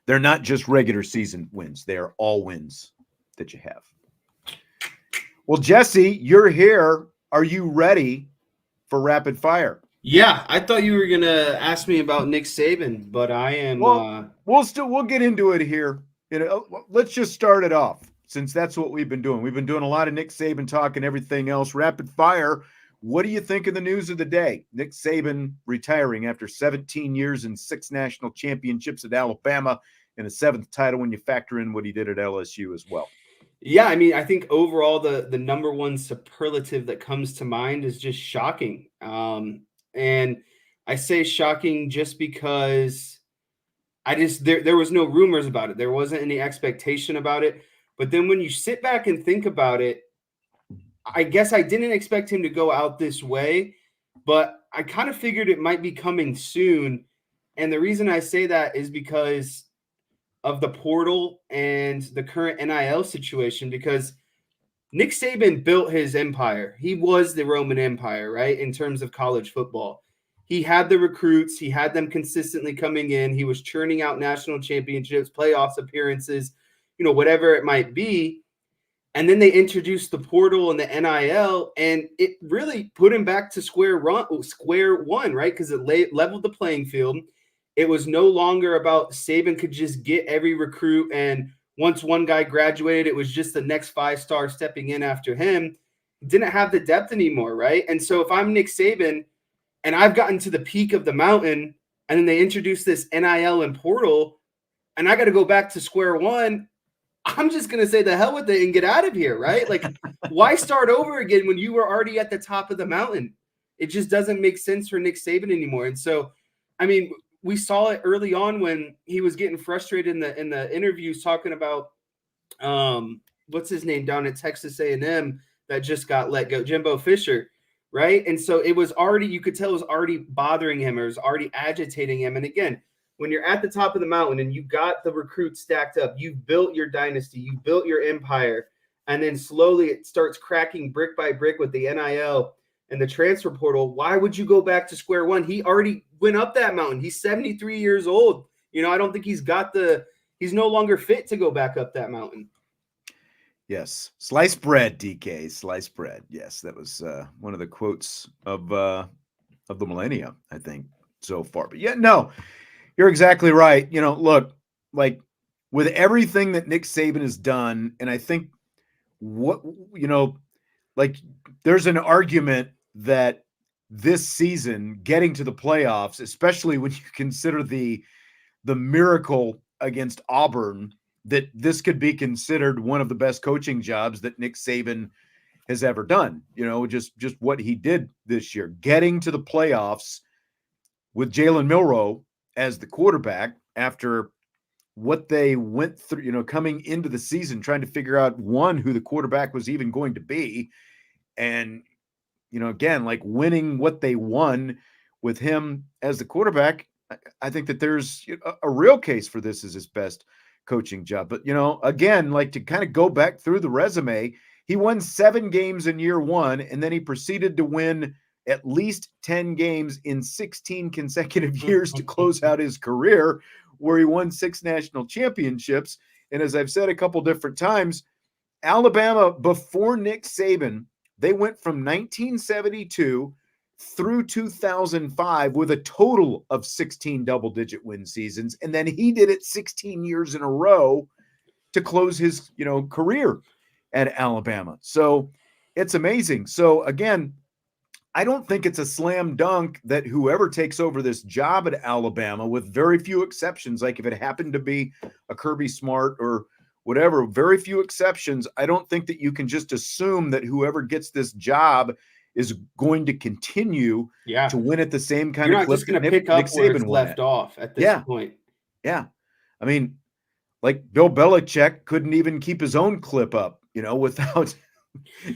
they're not just regular season wins. They are all wins that you have. Well, Jesse, you're here. Are you ready for rapid fire? Yeah, I thought you were going to ask me about Nick Saban, but I am. Well, we'll get into it here. Let's just start it off, since that's what we've been doing. We've been doing a lot of Nick Saban talk and everything else. Rapid fire. What do you think of the news of the day? Nick Saban retiring after 17 years and 6 national championships at Alabama and a 7th title when you factor in what he did at LSU as well. Yeah, I mean, I think overall the number one superlative that comes to mind is just shocking. And I say shocking just because there was no rumors about it. There wasn't any expectation about it. But then when you sit back and think about it, I guess I didn't expect him to go out this way, but I kind of figured it might be coming soon. And the reason I say that is because of the portal and the current NIL situation, because Nick Saban built his empire. He was the Roman Empire, right? In terms of college football. He had the recruits. He had them consistently coming in. He was churning out national championships, playoffs appearances, whatever it might be. And then they introduced the portal and the NIL, and it really put him back to square one, right? Because it leveled the playing field. It was no longer about Saban could just get every recruit, and once one guy graduated, it was just the next 5-star stepping in after him. Didn't have the depth anymore, right? And so if I'm Nick Saban and I've gotten to the peak of the mountain, and then they introduce this NIL and portal, and I got to go back to square one, I'm just going to say the hell with it and get out of here, right? Like, why start over again when you were already at the top of the mountain? It just doesn't make sense for Nick Saban anymore. And so, I mean, we saw it early on when he was getting frustrated in the interviews talking about what's his name down at Texas A&M that just got let go, Jimbo Fisher. right? And so it was already, you could tell it was already bothering him or it was already agitating him. And again, when you're at the top of the mountain and you got the recruits stacked up, you've built your dynasty, you've built your empire, and then slowly it starts cracking brick by brick with the NIL and the transfer portal. Why would you go back to square one? He already went up that mountain. He's 73 years old. You know, I don't think he's no longer fit to go back up that mountain. Yes. Sliced bread, DK. Sliced bread. Yes, that was one of the quotes of the millennia, I think, so far. But yeah, no, you're exactly right. You know, look, like with everything that Nick Saban has done, and I think like there's an argument that this season getting to the playoffs, especially when you consider the miracle against Auburn, that this could be considered one of the best coaching jobs that Nick Saban has ever done. You know, just what he did this year, getting to the playoffs with Jalen Milroe as the quarterback after what they went through, you know, coming into the season, trying to figure out who the quarterback was even going to be. And, you know, again, like winning what they won with him as the quarterback, I think that there's a real case for this as his best coaching job. But, you know, again, like to kind of go back through the resume, he won 7 games in year one, and then he proceeded to win at least 10 games in 16 consecutive years to close out his career, where he won 6 national championships. And as I've said a couple different times, Alabama, before Nick Saban, they went from 1972 through 2005 with a total of 16 double-digit win seasons. And then he did it 16 years in a row to close his, you know, career at Alabama. So it's amazing. So again, I don't think it's a slam dunk that whoever takes over this job at Alabama, with very few exceptions, like if it happened to be a Kirby Smart or whatever, very few exceptions, I don't think that you can just assume that whoever gets this job is going to continue to win at the same kind You're of not clip just going that to pick up Nick where Saban it's won left at. off at this point. Yeah. I mean, like Bill Belichick couldn't even keep his own clip up, you know, without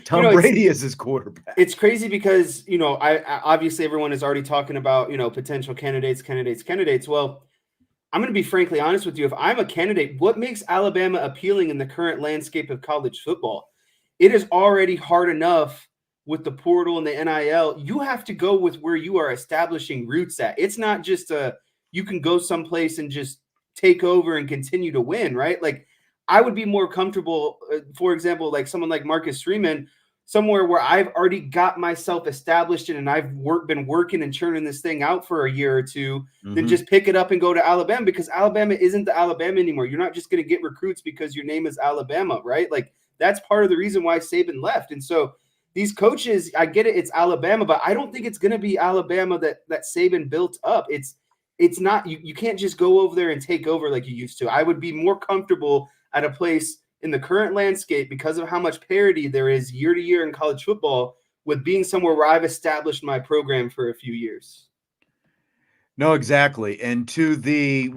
Tom Brady as his quarterback. It's crazy because, you know, I obviously everyone is already talking about, you know, potential candidates. Well, I'm going to be frankly honest with you. If I'm a candidate, what makes Alabama appealing in the current landscape of college football? It is already hard enough with the portal and the NIL. You have to go with where you are establishing roots at. It's not just you can go someplace and just take over and continue to win, right? Like I would be more comfortable, for example, like someone like Marcus Freeman, somewhere where I've already got myself established in and I've been working and churning this thing out for a year or two, then just pick it up and go to Alabama, because Alabama isn't the Alabama anymore. You're not just going to get recruits because your name is Alabama, right? Like that's part of the reason why Saban left. And so these coaches, I get it, it's Alabama, but I don't think it's going to be Alabama that Saban built up. It's not, you can't just go over there and take over like you used to. I would be more comfortable at a place in the current landscape, because of how much parity there is year to year in college football, with being somewhere where I've established my program for a few years. No, exactly. And to the,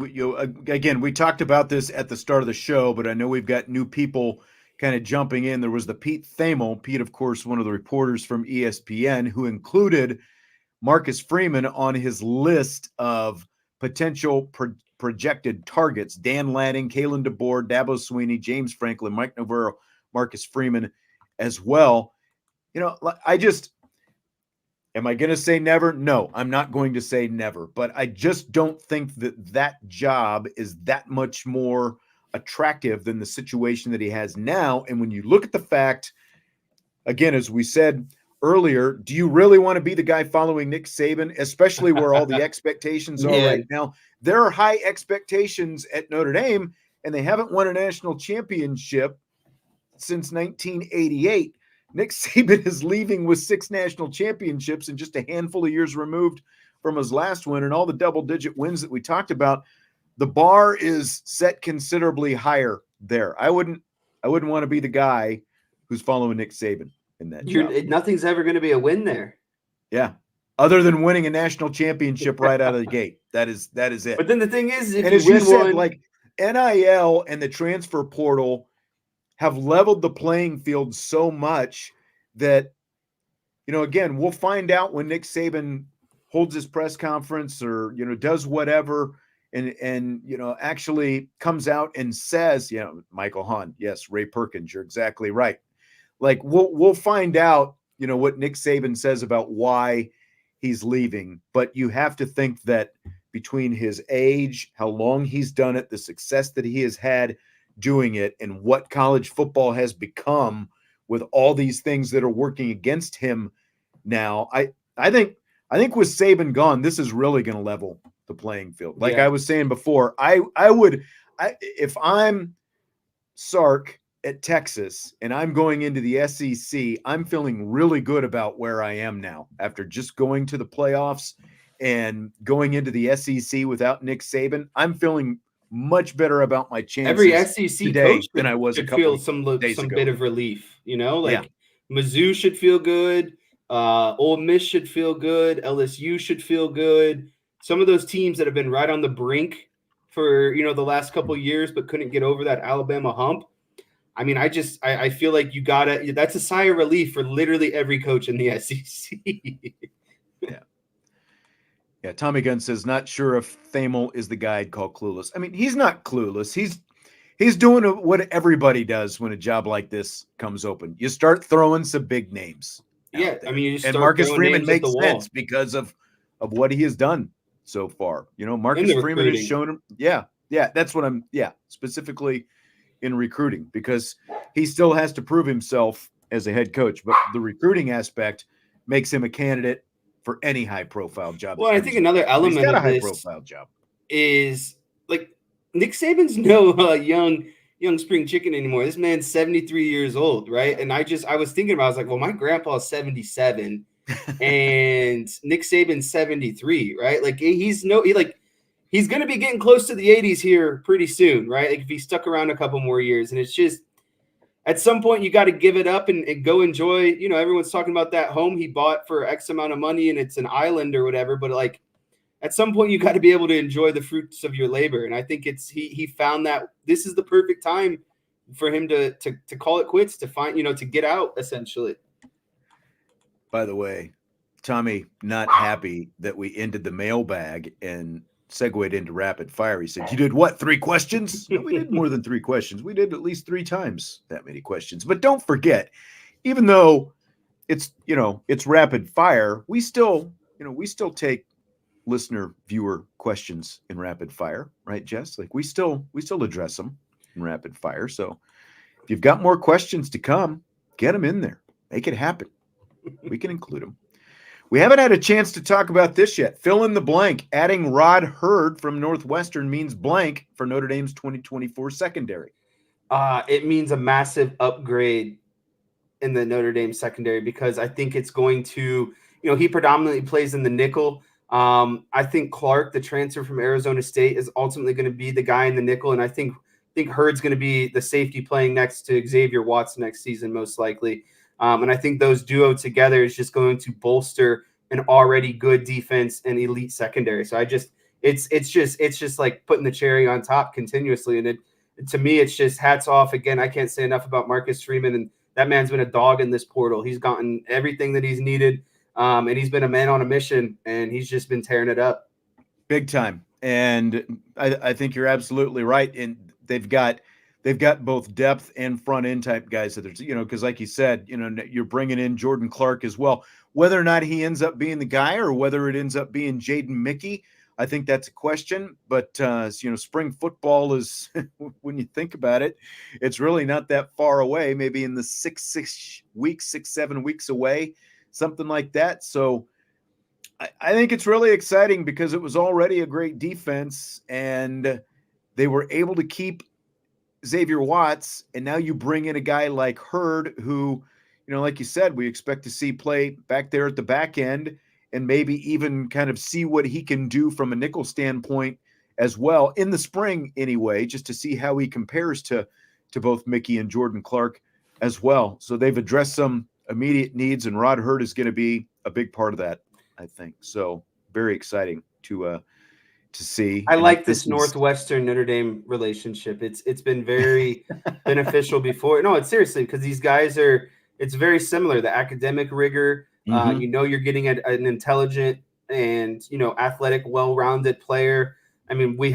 again, we talked about this at the start of the show, but I know we've got new people kind of jumping in. There was the Pete Thamel. Pete, of course, one of the reporters from ESPN, who included Marcus Freeman on his list of potential projected targets. Dan Lanning, Kalen DeBoer, Dabo Sweeney, James Franklin, Mike Navarro, Marcus Freeman as well. You know, am I going to say never? No, I'm not going to say never, but I just don't think that job is that much more attractive than the situation that he has now. And when you look at the fact, again, as we said earlier, do you really want to be the guy following Nick Saban, especially where all the expectations are right now? There are high expectations at Notre Dame, and they haven't won a national championship since 1988. Nick Saban is leaving with 6 national championships and just a handful of years removed from his last win, and all the double-digit wins that we talked about. The bar is set considerably higher there. I wouldn't want to be the guy who's following Nick Saban in that job. Nothing's ever going to be a win there. Yeah. Other than winning a national championship right out of the gate. That is it. But then the thing is, as you said, like NIL and the transfer portal have leveled the playing field so much that again, we'll find out when Nick Saban holds his press conference or, does whatever and actually comes out and says, Michael Hahn, yes, Ray Perkins, you're exactly right. Like we'll find out, what Nick Saban says about why he's leaving, but you have to think that between his age, how long he's done it, the success that he has had doing it, and what college football has become with all these things that are working against him now, I think with Saban gone, this is really going to level the playing field. Like I was saying before, if I'm Sark at Texas and I'm going into the SEC, I'm feeling really good about where I am now after just going to the playoffs and going into the SEC without Nick Saban. I'm feeling much better about my chances every SEC today coach than I was a should couple feel some days ago. bit of relief, Mizzou should feel good. Ole Miss should feel good. LSU should feel good. Some of those teams that have been right on the brink for, the last couple of years, but couldn't get over that Alabama hump. I mean, I feel like that's a sigh of relief for literally every coach in the SEC. Yeah. Tommy Gunn says, not sure if Thamel is the guy I'd call clueless. I mean, he's not clueless. He's doing what everybody does when a job like this comes open. You start throwing some big names. Yeah. I mean, you just and Marcus Freeman makes sense because of what he has done so far. Marcus Freeman has shown him. Yeah. That's what specifically in recruiting, because he still has to prove himself as a head coach, but the recruiting aspect makes him a candidate for any high profile job. Well, I think another element of this profile job is like Nick Saban's no young spring chicken anymore. This man's 73 years old, right? And I was thinking about, I was like, well, my grandpa's 77 and Nick Saban's 73, right? Like he's going to be getting close to the 80s here pretty soon, right? Like if he stuck around a couple more years. And it's just, at some point you got to give it up and go enjoy, everyone's talking about that home he bought for X amount of money and it's an island or whatever. But like at some point you got to be able to enjoy the fruits of your labor. And I think he found that this is the perfect time for him to call it quits, to find, to get out essentially. By the way, Tommy, not happy that we ended the mailbag and segued into rapid fire. He said, you did what, 3 questions? No, we did more than 3 questions. We did at least 3 times that many questions. But don't forget, even though it's rapid fire, we still take listener viewer questions in rapid fire, right, Jess? Like we still address them in rapid fire. So if you've got more questions to come, get them in there. Make it happen. We can include them. We haven't had a chance to talk about this yet. Fill in the blank. Adding Rod Hurd from Northwestern means blank for Notre Dame's 2024 secondary. It means a massive upgrade in the Notre Dame secondary, because I think it's going to, he predominantly plays in the nickel. I think Clark, the transfer from Arizona State, is ultimately going to be the guy in the nickel. And I think Hurd's going to be the safety playing next to Xavier Watts next season, most likely. And I think those duo together is just going to bolster an already good defense and elite secondary. So it's just like putting the cherry on top continuously. And to me, it's just hats off. Again, I can't say enough about Marcus Freeman, and that man's been a dog in this portal. He's gotten everything that he's needed. And he's been a man on a mission, and he's just been tearing it up. Big time. And I think you're absolutely right. And they've got both depth and front end type guys. So there's, because like you said, you're bringing in Jordan Clark as well. Whether or not he ends up being the guy or whether it ends up being Jaden Mickey, I think that's a question. But, spring football is, when you think about it, it's really not that far away, maybe in the 6 weeks, 7 weeks away, something like that. So I think it's really exciting because it was already a great defense and they were able to keep Xavier Watts, and now you bring in a guy like Hurd who, like you said, we expect to see play back there at the back end and maybe even kind of see what he can do from a nickel standpoint as well in the spring anyway, just to see how he compares to both Mickey and Jordan Clark as well. So they've addressed some immediate needs, and Rod Hurd is going to be a big part of that, I think. So very exciting to see. I like this Northwestern Notre Dame relationship. It's been very beneficial before. No, it's seriously, because these guys it's very similar. The academic rigor, Mhm. You know you're getting an intelligent and, athletic, well-rounded player. I mean, they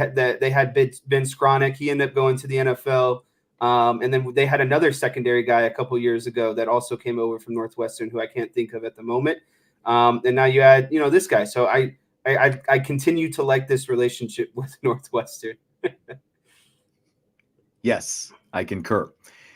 had Ben Skronik. He ended up going to the NFL. And then they had another secondary guy a couple years ago that also came over from Northwestern, who I can't think of at the moment. And now you add, this guy. So I continue to like this relationship with Northwestern. Yes, I concur.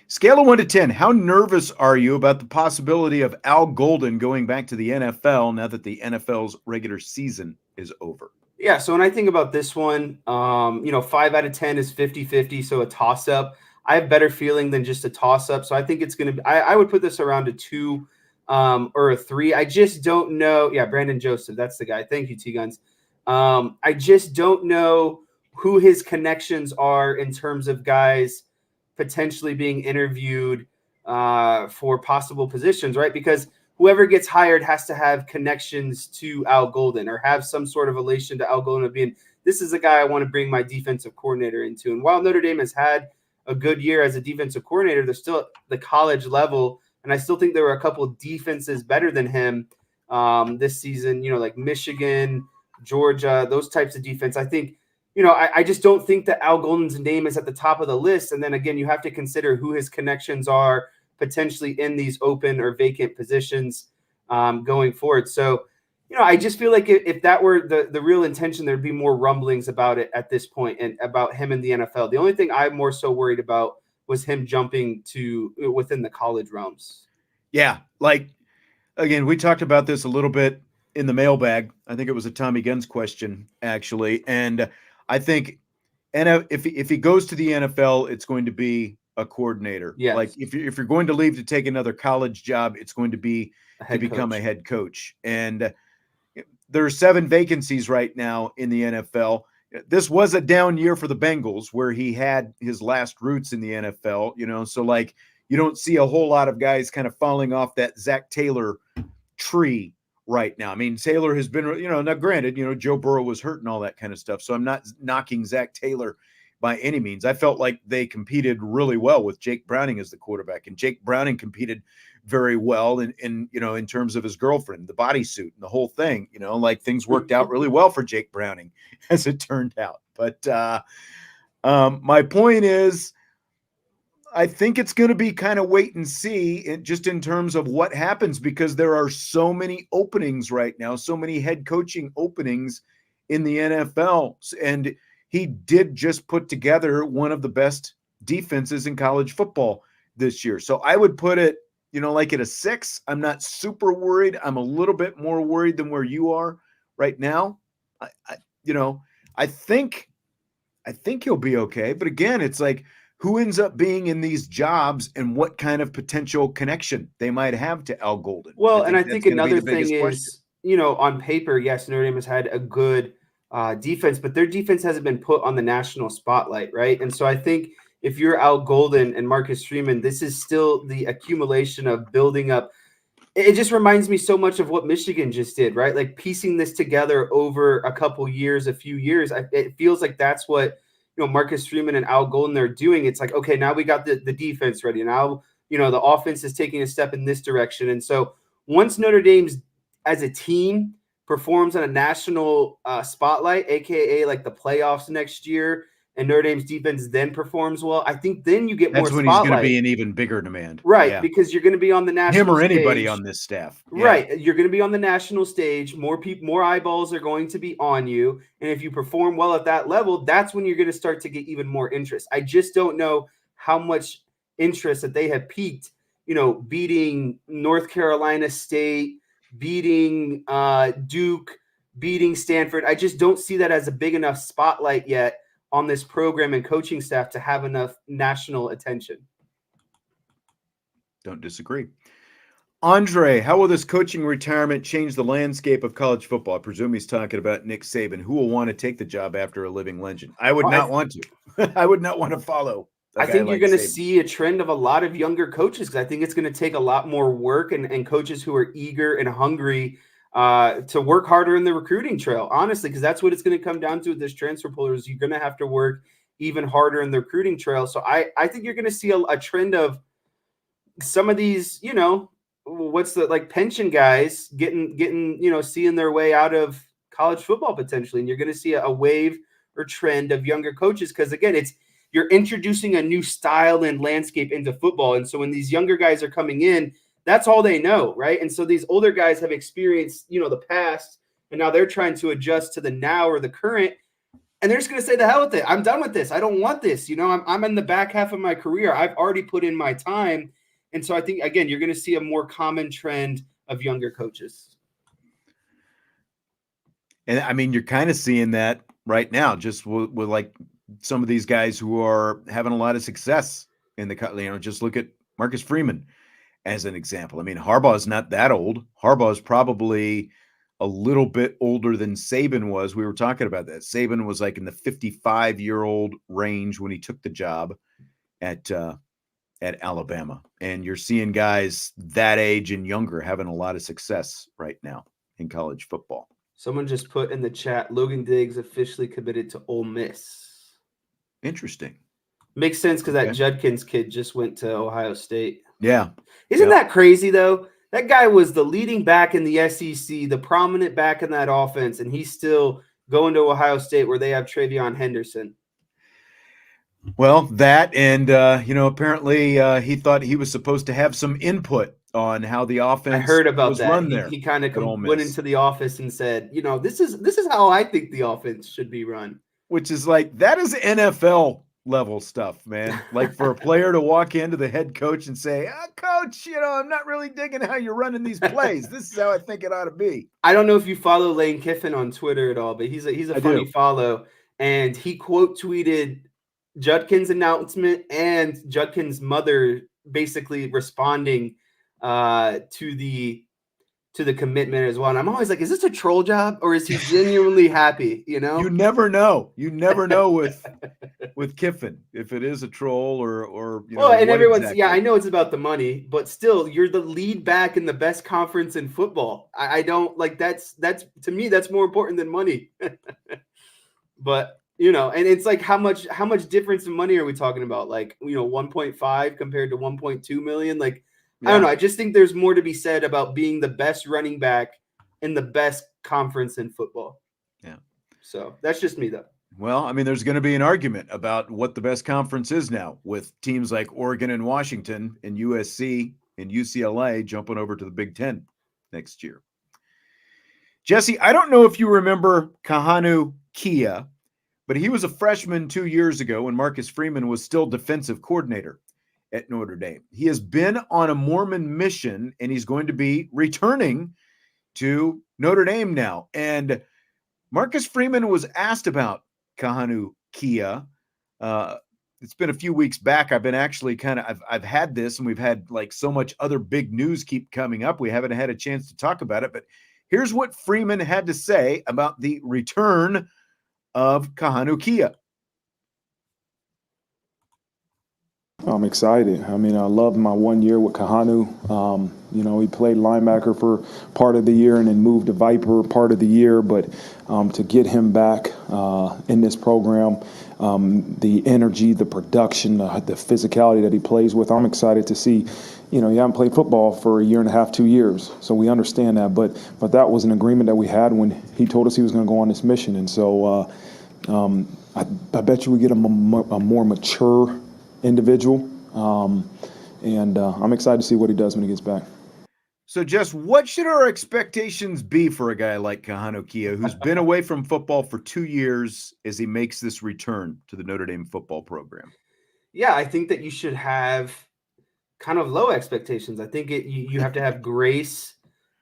Scale of 1 to 10, how nervous are you about the possibility of Al Golden going back to the NFL now that the NFL's regular season is over? Yeah, so when I think about this one, 5 out of 10 is 50-50, so a toss-up. I have better feeling than just a toss-up, so I think it's going to be – I would put this around a 2 or a 3. I just don't know – yeah, Brandon Joseph, that's the guy. Thank you, T-Guns. I just don't know who his connections are in terms of guys potentially being interviewed for possible positions, right? Because whoever gets hired has to have connections to Al Golden or have some sort of relation to Al Golden of being, this is a guy I want to bring my defensive coordinator into. And while Notre Dame has had a good year as a defensive coordinator, they're still at the college level. And I still think there were a couple of defenses better than him this season, like Michigan, Georgia, those types of defense. I think, I just don't think that Al Golden's name is at the top of the list. And then again, you have to consider who his connections are potentially in these open or vacant positions going forward. So, I just feel like if that were the real intention, there'd be more rumblings about it at this point and about him in the NFL. The only thing I'm more so worried about was him jumping to within the college realms. Yeah, again, we talked about this a little bit in the mailbag. I think it was a Tommy Guns question, actually. And I think if he goes to the NFL, it's going to be a coordinator. Yes. Like if you're going to leave to take another college job, it's going to be to become a head coach. And there are 7 vacancies right now in the NFL. This was a down year for the Bengals where he had his last roots in the NFL, so you don't see a whole lot of guys kind of falling off that Zach Taylor tree right now. I mean, Taylor has been, now granted, Joe Burrow was hurt and all that kind of stuff. So I'm not knocking Zach Taylor by any means. I felt like they competed really well with Jake Browning as the quarterback, and Jake Browning competed very well in terms of his girlfriend, the bodysuit and the whole thing, things worked out really well for Jake Browning as it turned out. But my point is, I think it's going to be kind of wait and see just in terms of what happens, because there are so many openings right now, so many head coaching openings in the NFL. And he did just put together one of the best defenses in college football this year. So I would put it, at a 6. I'm not super worried. I'm a little bit more worried than where you are right now. I think he'll be okay. But again, it's like, who ends up being in these jobs and what kind of potential connection they might have to Al Golden. Well, I think another thing is, on paper, yes, Notre Dame has had a good defense, but their defense hasn't been put on the national spotlight, right? And so I think if you're Al Golden and Marcus Freeman, this is still the accumulation of building up. It just reminds me so much of what Michigan just did, right? Like piecing this together over a couple years, a few years. It feels like that's what Marcus Freeman and Al Golden are doing. It's like, okay, now we got the defense ready. Now, the offense is taking a step in this direction. And so once Notre Dame's as a team performs on a national spotlight, AKA like the playoffs next year, and Notre Dame's defense then performs well, I think then you get more spotlight. That's when he's going to be in even bigger demand. Right, yeah. Because you're going to be on the national stage. Him or stage. Anybody on this staff. Yeah. Right, you're going to be on the national stage. More people, more eyeballs are going to be on you. And if you perform well at that level, that's when you're going to start to get even more interest. I just don't know how much interest that they have peaked, beating North Carolina State, beating Duke, beating Stanford. I just don't see that as a big enough spotlight yet on this program and coaching staff to have enough national attention. Don't disagree. Andre, how will this coaching retirement change the landscape of college football? I presume he's talking about Nick Saban. Who will want to take the job after a living legend? I would not want to. I would not want to follow. I think you're going to see a trend of a lot of younger coaches, because I think it's going to take a lot more work and coaches who are eager and hungry to work harder in the recruiting trail, honestly, because that's what it's going to come down to with this transfer portal is you're going to have to work even harder in the recruiting trail. So I think you're going to see a trend of some of these, what's the like pension guys getting seeing their way out of college football potentially, and you're going to see a wave or trend of younger coaches because again, you're introducing a new style and landscape into football, and so when these younger guys are coming in, that's all they know, right? And so these older guys have experienced the past, and now they're trying to adjust to the now or the current. And they're just going to say, the hell with it. I'm done with this. I don't want this. I'm in the back half of my career. I've already put in my time. And so I think, again, you're going to see a more common trend of younger coaches. And I mean, you're kind of seeing that right now, just with like some of these guys who are having a lot of success in the, just look at Marcus Freeman as an example. I mean, Harbaugh is not that old. Harbaugh is probably a little bit older than Saban was. We were talking about that. Saban was like in the 55-year-old range when he took the job at Alabama. And you're seeing guys that age and younger having a lot of success right now in college football. Someone just put in the chat, Logan Diggs officially committed to Ole Miss. Interesting. Makes sense because that Judkins kid just went to Ohio State. Yeah. Isn't that crazy, though? That guy was the leading back in the SEC, the prominent back in that offense, and he's still going to Ohio State where they have Travion Henderson. Well, that and, apparently he thought he was supposed to have some input on how the offense I heard about was that. run there. He kind of went into the office and said, this is how I think the offense should be run. Which is like, that is NFL level stuff, man. Like for a player to walk into the head coach and say, coach, I'm not really digging how you're running these plays. This is how I think it ought to be. I don't know if you follow Lane Kiffin on Twitter at all, but he's a funny follow. And he quote tweeted Judkins' announcement and Judkins' mother basically responding to the commitment as well. And I'm always like, is this a troll job or is he genuinely happy? You never know. You never know with Kiffin if it is a troll or and everyone's exactly. I know it's about the money, but still, you're the lead back in the best conference in football. I don't like that's to me that's more important than money. But and it's like how much difference in money are we talking about? Like 1.5 compared to 1.2 million, like. Yeah. I don't know. I just think there's more to be said about being the best running back in the best conference in football. Yeah. So that's just me, though. Well, I mean, there's going to be an argument about what the best conference is now with teams like Oregon and Washington and USC and UCLA jumping over to the Big Ten next year. Jesse, I don't know if you remember Kahanu Kia, but he was a freshman 2 years ago when Marcus Freeman was still defensive coordinator at Notre Dame. He has been on a Mormon mission, and he's going to be returning to Notre Dame now. And Marcus Freeman was asked about Kahanu Kia. It's been a few weeks back. I've been actually I've had this, and we've had like so much other big news keep coming up. We haven't had a chance to talk about it, but here's what Freeman had to say about the return of Kahanu Kia. I'm excited. I mean, I loved my 1 year with Kahanu. He played linebacker for part of the year and then moved to Viper part of the year. But to get him back in this program, the energy, the production, the physicality that he plays with, I'm excited to see. He hasn't played football for a year and a half, 2 years. So we understand that. But that was an agreement that we had when he told us he was going to go on this mission. And so I bet you we get a more mature individual, and I'm excited to see what he does when he gets back. So, Jess, what should our expectations be for a guy like Kahanu Kia, who's been away from football for 2 years, as he makes this return to the Notre Dame football program? Yeah, I think that you should have kind of low expectations. I think you have to have grace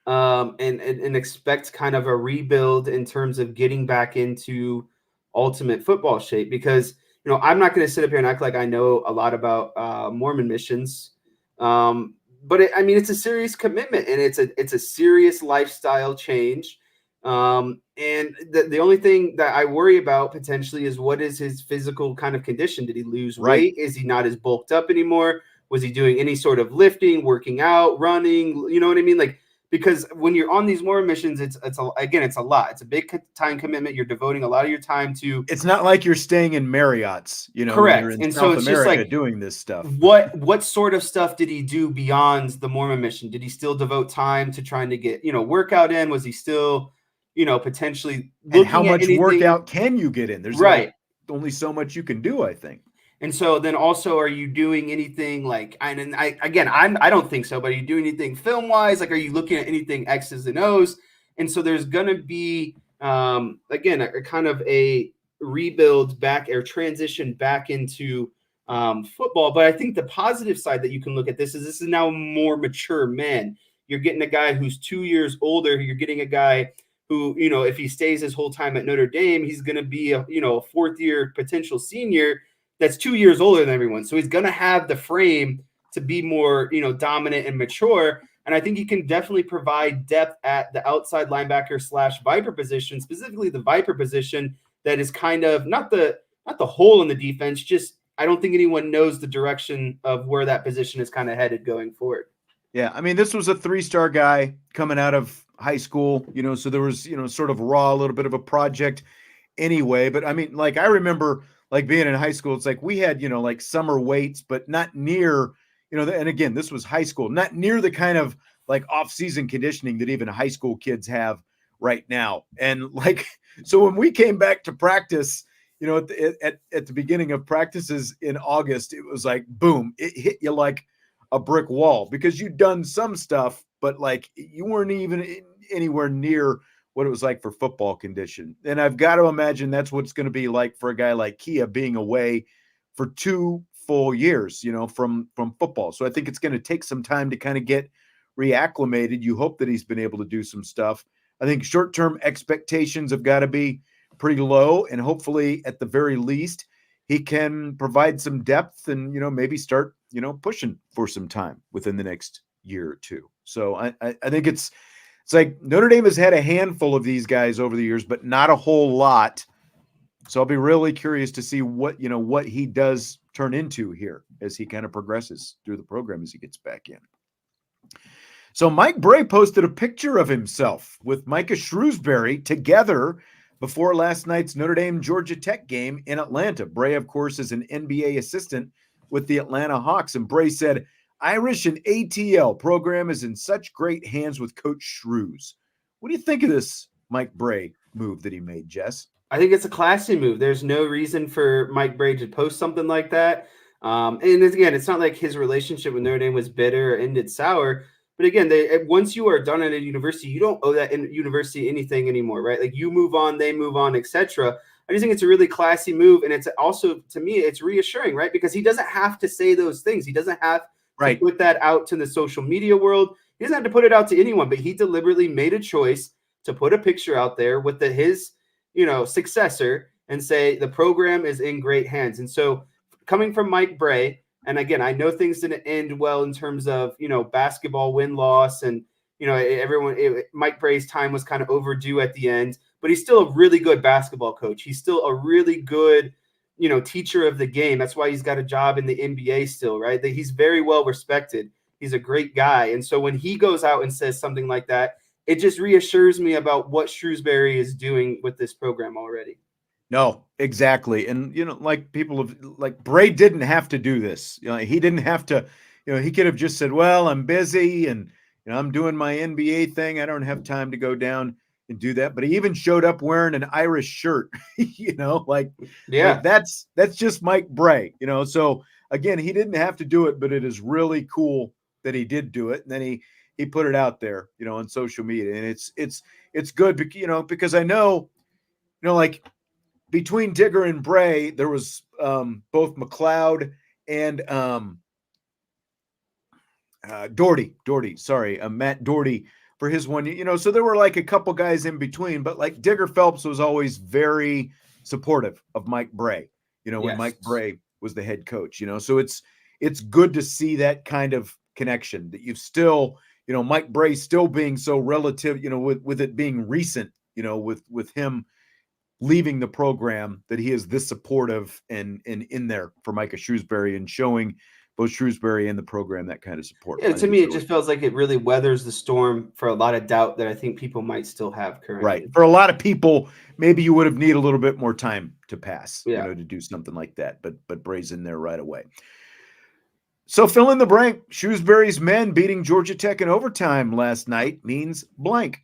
and expect kind of a rebuild in terms of getting back into ultimate football shape, because I'm not going to sit up here and act like I know a lot about Mormon missions, but it's a serious commitment, and it's a serious lifestyle change. And the only thing that I worry about potentially is what is his physical kind of condition? Did he lose weight? Is he not as bulked up anymore? Was he doing any sort of lifting, working out, running? You know what I mean? Like, because when you're on these war missions, it's a lot. It's a big time commitment. You're devoting a lot of your time to. It's not like you're staying in Marriott's, when Correct. you're in And so South it's just America like, doing this stuff. What sort of stuff did he do beyond the Mormon mission? Did he still devote time to trying to get, workout in? Was he still, potentially looking and how at much anything? Workout can you get in? There's only so much you can do, I think. And so then also, are you doing anything like, I don't think so, but are you doing anything film wise? Like, are you looking at anything X's and O's? And so there's going to be, again, a kind of a rebuild back or transition back into football. But I think the positive side that you can look at this is now more mature men. You're getting a guy who's 2 years older. You're getting a guy who, if he stays his whole time at Notre Dame, he's going to be a fourth year potential senior that's 2 years older than everyone. So he's going to have the frame to be more, dominant and mature. And I think he can definitely provide depth at the outside linebacker / Viper position, specifically the Viper position that is kind of not the hole in the defense. Just, I don't think anyone knows the direction of where that position is kind of headed going forward. Yeah. I mean, this was a 3-star guy coming out of high school, so there was, sort of a little bit of a project anyway. But I mean, like, I remember like being in high school, it's like we had, like summer weights, but not near, and again, this was high school, not near the kind of like off-season conditioning that even high school kids have right now. And like, so when we came back to practice, at the beginning of practices in August, it was like, boom, it hit you like a brick wall because you'd done some stuff, but like you weren't even anywhere near what it was like for football condition. And I've got to imagine that's what it's going to be like for a guy like Kia being away for 2 full years, from football. So I think it's going to take some time to kind of get reacclimated. You hope that he's been able to do some stuff. I think short-term expectations have got to be pretty low, and hopefully at the very least he can provide some depth and, maybe start, pushing for some time within the next year or two. So I think it's like Notre Dame has had a handful of these guys over the years, but not a whole lot. So I'll be really curious to see what he does turn into here as he kind of progresses through the program as he gets back in. So Mike Bray posted a picture of himself with Micah Shrewsbury together before last night's Notre Dame Georgia Tech game in Atlanta. Bray, of course, is an NBA assistant with the Atlanta Hawks. And Bray said, Irish and ATL program is in such great hands with Coach Shrews. What do you think of this Mike Bray move that he made, Jess? I think it's a classy move. There's no reason for Mike Bray to post something like that. And again, it's not like his relationship with Notre Dame was bitter or ended sour. But again, once you are done at a university, you don't owe that university anything anymore, right? Like you move on, they move on, etc. I just think it's a really classy move. And it's also, to me, it's reassuring, right? Because he doesn't have to say those things. He doesn't have to put that out to the social media world. He doesn't have to put it out to anyone, but he deliberately made a choice to put a picture out there with his successor and say the program is in great hands. And so coming from Mike Bray, and again, I know things didn't end well in terms of, basketball win-loss and, Mike Bray's time was kind of overdue at the end, but he's still a really good basketball coach. He's still a really good, teacher of the game. That's why he's got a job in the NBA still, right? He's very well respected. He's a great guy. And so when he goes out and says something like that, it just reassures me about what Shrewsbury is doing with this program already. No, exactly. And, like Bray didn't have to do this. He didn't have to, he could have just said, well, I'm busy and, I'm doing my NBA thing. I don't have time to go down and do that. But he even showed up wearing an Irish shirt, like that's just Mike Bray, So again, he didn't have to do it, but it is really cool that he did do it. And then he put it out there, on social media. And it's good, because I know, like, between Digger and Bray, there was both McLeod and Matt Doherty for his one, so there were like a couple guys in between, but like Digger Phelps was always very supportive of Mike Bray, when Mike Bray was the head coach, so it's good to see that kind of connection that you've still, Mike Bray still being so relative, with it being recent, with him leaving the program, that he is this supportive and in there for Micah Shrewsbury and showing both Shrewsbury and the program that kind of support. Yeah, to me, it just feels like it really weathers the storm for a lot of doubt that I think people might still have currently. Right. For a lot of people, maybe you would have needed a little bit more time to pass, Yeah. to do something like that. But Bray's in there right away. So fill in the blank. Shrewsbury's men beating Georgia Tech in overtime last night means blank.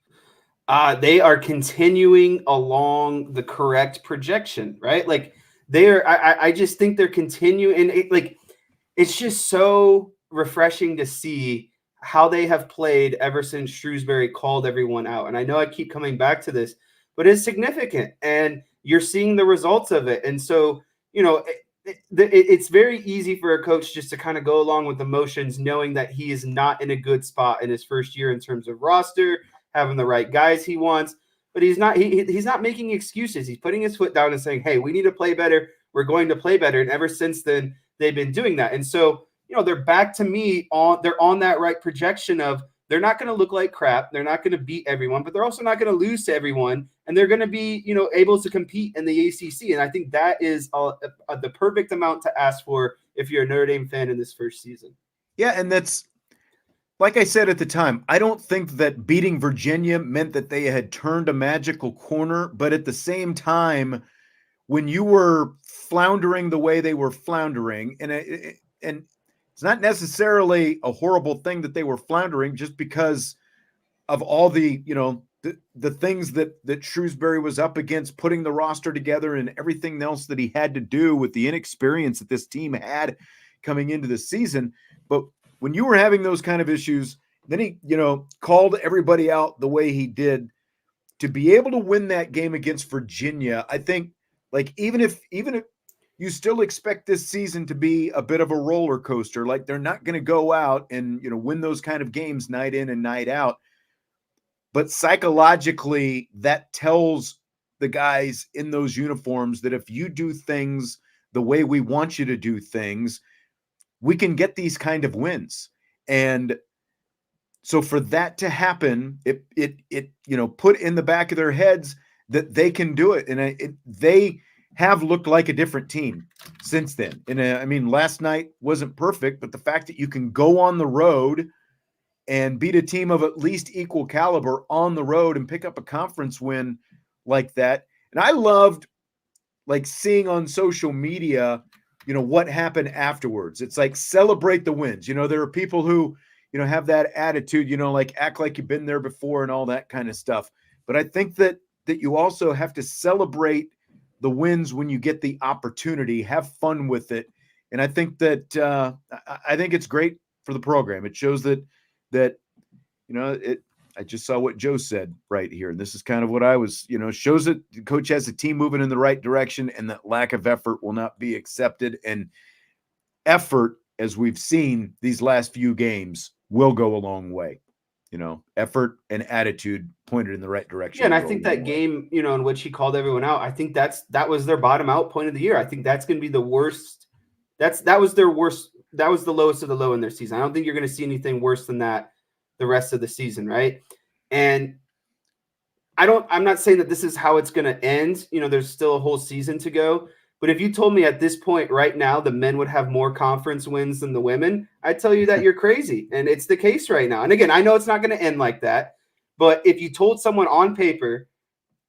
They are continuing along the correct projection, right? Like I just think they're continuing, and it's just so refreshing to see how they have played ever since Shrewsbury called everyone out. And I know I keep coming back to this, but it's significant, and you're seeing the results of it. And so, it's very easy for a coach just to kind of go along with the motions, knowing that he is not in a good spot in his first year in terms of roster, having the right guys he wants, but he's not making excuses. He's putting his foot down and saying, hey, we need to play better. We're going to play better. And ever since then, they've been doing that. And so, they're back to me they're on that right projection of they're not going to look like crap. They're not going to beat everyone, but they're also not going to lose to everyone. And they're going to be, able to compete in the ACC. And I think that is the perfect amount to ask for if you're a Notre Dame fan in this first season. Yeah. And that's, like I said at the time, I don't think that beating Virginia meant that they had turned a magical corner, but at the same time, when you were floundering the way they were floundering, and it's not necessarily a horrible thing that they were floundering just because of all the, the things that Shrewsbury was up against, putting the roster together and everything else that he had to do with the inexperience that this team had coming into the season. But when you were having those kind of issues, then he, called everybody out the way he did to be able to win that game against Virginia. I think, even if you still expect this season to be a bit of a roller coaster, like they're not going to go out and, win those kind of games night in and night out. But psychologically, that tells the guys in those uniforms that if you do things the way we want you to do things, we can get these kind of wins. And so for that to happen, it put in the back of their heads that they can do it. And they have looked like a different team since then. And last night wasn't perfect, but the fact that you can go on the road and beat a team of at least equal caliber on the road and pick up a conference win like that. And I loved seeing on social media, what happened afterwards. It's like, celebrate the wins. There are people who, have that attitude, act like you've been there before and all that kind of stuff. But I think that you also have to celebrate the wins when you get the opportunity, have fun with it. And I think that, I think it's great for the program. It shows that, I just saw what Joe said right here. And this is kind of what I was, shows that the coach has a team moving in the right direction and that lack of effort will not be accepted. And effort, as we've seen these last few games, will go a long way. Effort and attitude pointed in the right direction. Yeah, and I think that game, in which he called everyone out, I think that was their bottom out point of the year. I think that's going to be the worst. That was their worst. That was the lowest of the low in their season. I don't think you're going to see anything worse than that the rest of the season, right? And I'm not saying that this is how it's going to end. There's still a whole season to go. But if you told me at this point right now the men would have more conference wins than the women, I'd tell you that you're crazy. And it's the case right now. And again, I know it's not going to end like that. But if you told someone on paper,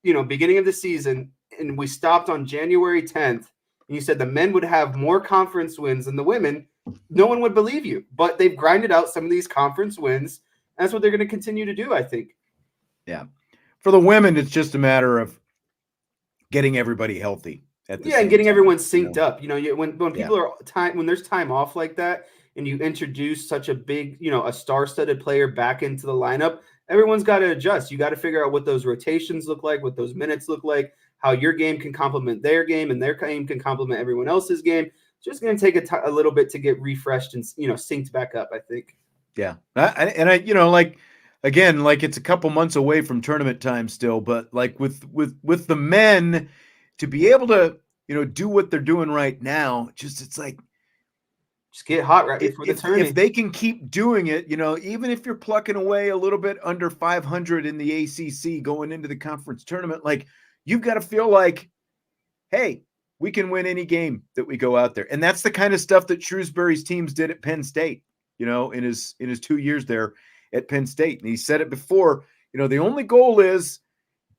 beginning of the season, and we stopped on January 10th, and you said the men would have more conference wins than the women, no one would believe you. But they've grinded out some of these conference wins. And that's what they're going to continue to do, I think. Yeah. For the women, it's just a matter of getting everybody healthy. And getting everyone synced up. When people are when there's time off like that, and you introduce such a big, a star-studded player back into the lineup, everyone's got to adjust. You got to figure out what those rotations look like, what those minutes look like, how your game can complement their game, and their game can complement everyone else's game. It's just going to take a little bit to get refreshed and synced back up, I think. Yeah, again, it's a couple months away from tournament time still, but with the men to be able to do what they're doing right now, just get hot right before the tournament. If they can keep doing it, even if you're plucking away a little bit under 500 in the ACC going into the conference tournament, you've got to feel like, hey, we can win any game that we go out there. And that's the kind of stuff that Shrewsbury's teams did at Penn State, in his 2 years there at Penn State. And he said it before, the only goal is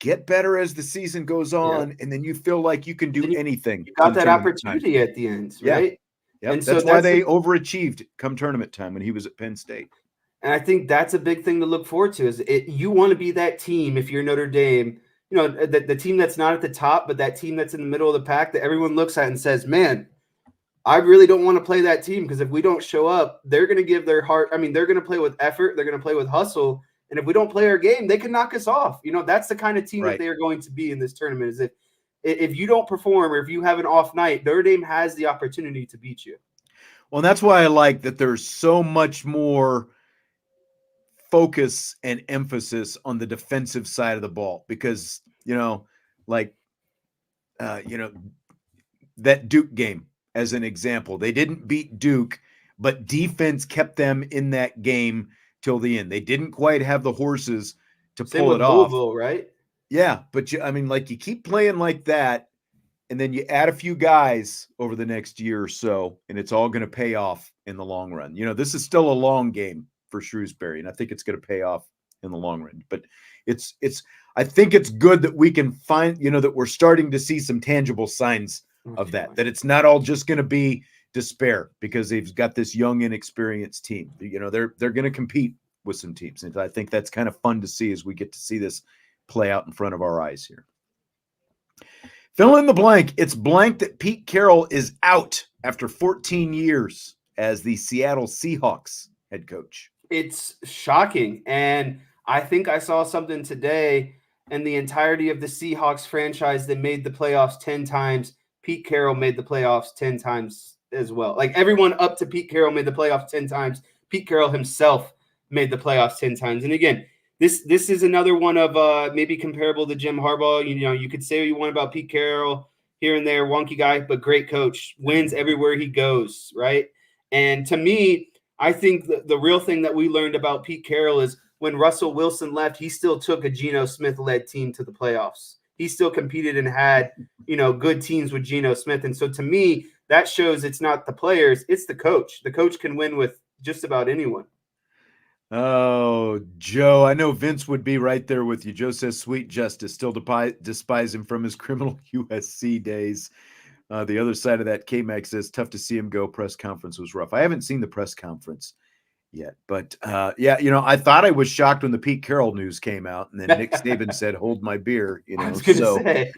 get better as the season goes on, and then you feel like you can do anything. You got that opportunity at the end, right? Yeah. And that's why they overachieved come tournament time when he was at Penn State. And I think that's a big thing to look forward to. Is you want to be that team if you're Notre Dame, the team that's not at the top, but that team that's in the middle of the pack that everyone looks at and says, man, I really don't want to play that team because if we don't show up, they're going to give their heart. I mean, they're going to play with effort. They're going to play with hustle. And if we don't play our game, they can knock us off. That's the kind of team that they are going to be in this tournament. Is if you don't perform or if you have an off night, Notre Dame has the opportunity to beat you. Well, that's why I like that there's so much more focus and emphasis on the defensive side of the ball because, that Duke game as an example, they didn't beat Duke, but defense kept them in that game till the end. They didn't quite have the horses to pull it off. Louisville, right? Yeah, but you keep playing like that, and then you add a few guys over the next year or so, and it's all going to pay off in the long run. This is still a long game for Shrewsbury, and I think it's going to pay off in the long run. But I think it's good that we can find, that we're starting to see some tangible signs of that it's not all just going to be despair because they've got this young, inexperienced team. They're going to compete with some teams. And I think that's kind of fun to see as we get to see this play out in front of our eyes here. Fill in the blank. It's blank that Pete Carroll is out after 14 years as the Seattle Seahawks head coach. It's shocking. And I think I saw something today, and the entirety of the Seahawks franchise that made the playoffs 10 times, Pete Carroll made the playoffs 10 times as well. Like everyone up to Pete Carroll made the playoffs 10 times. Pete Carroll himself made the playoffs 10 times. And again, this is another one of maybe comparable to Jim Harbaugh. You could say what you want about Pete Carroll here and there, wonky guy, but great coach, wins everywhere he goes, right? And to me, I think the real thing that we learned about Pete Carroll is when Russell Wilson left, he still took a Geno Smith-led team to the playoffs. He still competed and had, good teams with Geno Smith. And so to me, that shows it's not the players, it's the coach. The coach can win with just about anyone. Oh, Joe, I know Vince would be right there with you. Joe says, sweet justice, still despise him from his criminal USC days. The other side of that, K-Max says, tough to see him go. Press conference was rough. I haven't seen the press conference yet, but I thought I was shocked when the Pete Carroll news came out, and then Nick Saban said, hold my beer, I was going to say.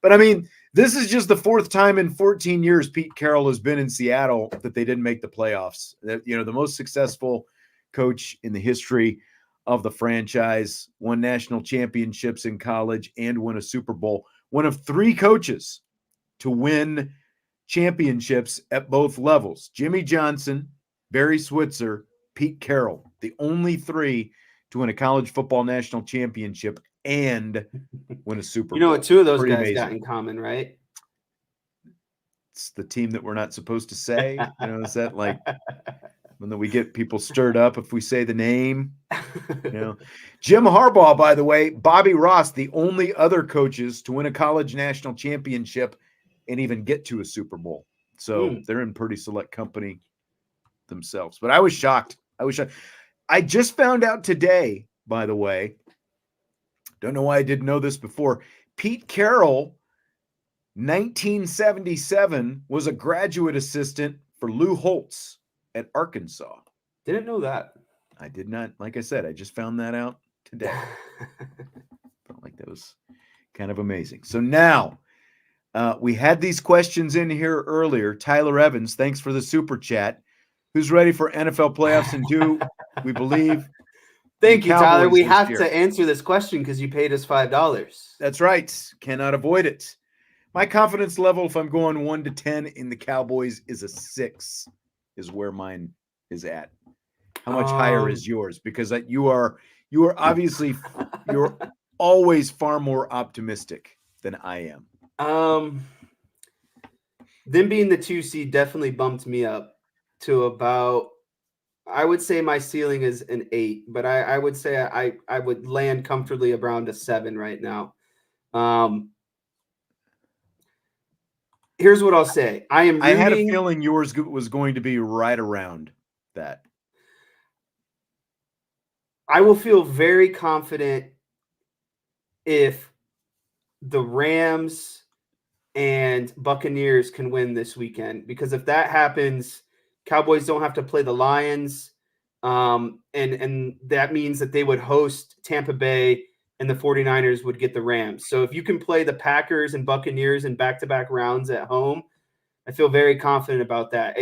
But I mean, this is just the fourth time in 14 years Pete Carroll has been in Seattle that they didn't make the playoffs. The most successful coach in the history of the franchise, won national championships in college and won a Super Bowl. One of three coaches to win championships at both levels. Jimmy Johnson, Barry Switzer, Pete Carroll, the only three to win a college football national championship and win a Super Bowl. You know what two of those Pretty guys amazing. got in common, right? It's the team that we're not supposed to say. Is that like when we get people stirred up if we say the name? Jim Harbaugh, by the way, Bobby Ross, the only other coaches to win a college national championship and even get to a Super Bowl. So they're in pretty select company themselves. But I was shocked. I just found out today, by the way, don't know why I didn't know this before. Pete Carroll, 1977, was a graduate assistant for Lou Holtz at Arkansas. Didn't know that. I did not. Like I said, I just found that out today. Felt like that was kind of amazing. So now we had these questions in here earlier. Tyler Evans, thanks for the super chat. Who's ready for NFL playoffs and do we believe? Thank you, Tyler. We have year? to answer this question because you paid us $5. That's right. Cannot avoid it. My confidence level, if I'm going 1 to 10 in the Cowboys, is a 6, is where mine is at. How much higher is yours? Because you are obviously you're always far more optimistic than I am. Them being the 2 seed definitely bumped me up to about, I would say my ceiling is an 8, but I would say I would land comfortably around a 7 right now. here's what I'll say. I had a feeling yours was going to be right around that. I will feel very confident if the Rams and Buccaneers can win this weekend, because if that happens, Cowboys don't have to play the Lions. And that means that they would host Tampa Bay and the 49ers would get the Rams. So if you can play the Packers and Buccaneers in back-to-back rounds at home, I feel very confident about that.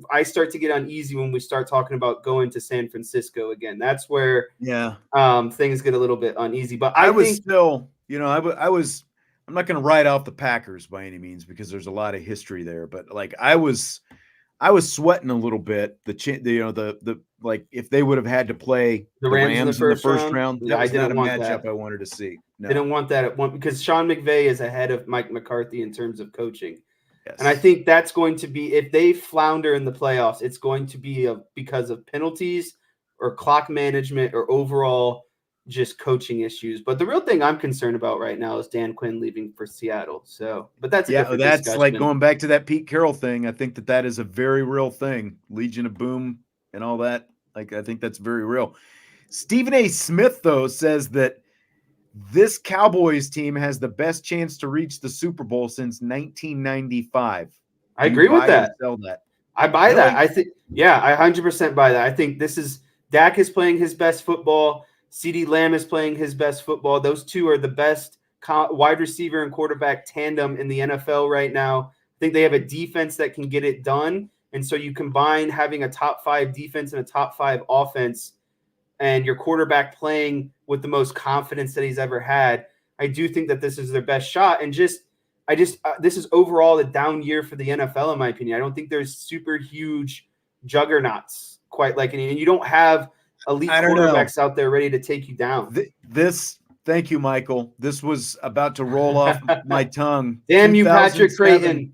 I start to get uneasy when we start talking about going to San Francisco again. That's where things get a little bit uneasy. But I was think still, I'm not going to write off the Packers by any means because there's a lot of history there. But like I was sweating a little bit. Like if they would have had to play the Rams in the first round, that was not a matchup I wanted to see. No. Didn't want that at one because Sean McVay is ahead of Mike McCarthy in terms of coaching. Yes. And I think that's going to be, if they flounder in the playoffs, it's going to be because of penalties or clock management or overall just coaching issues. But the real thing I'm concerned about right now is Dan Quinn leaving for Seattle. So, but that's a different discussion. Like going back to that Pete Carroll thing. I think that is a very real thing. Legion of Boom and all that. Like, I think that's very real. Stephen A. Smith, though, says that this Cowboys team has the best chance to reach the Super Bowl since 1995. I agree with that. Sell that. I buy that. I think, I 100% buy that. I think Dak is playing his best football. CeeDee Lamb is playing his best football. Those two are the best wide receiver and quarterback tandem in the NFL right now. I think they have a defense that can get it done. And so you combine having a top 5 defense and a top 5 offense and your quarterback playing with the most confidence that he's ever had. I do think that this is their best shot. And this is overall a down year for the NFL, in my opinion. I don't think there's super huge juggernauts quite like any, and you don't have elite quarterbacks out there ready to take you down. Thank you, Michael. This was about to roll off my tongue. Damn you, Patrick Creighton.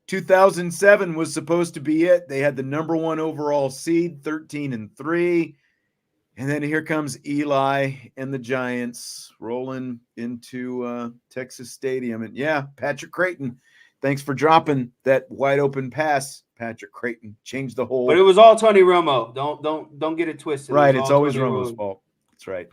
2007 was supposed to be it. They had the number 1 overall seed, 13-3. And then here comes Eli and the Giants rolling into Texas Stadium. And Patrick Creighton, thanks for dropping that wide open pass. Patrick Creighton changed the whole. But it was all Tony Romo. Don't get it twisted. Right, it's always Romo's fault. That's right.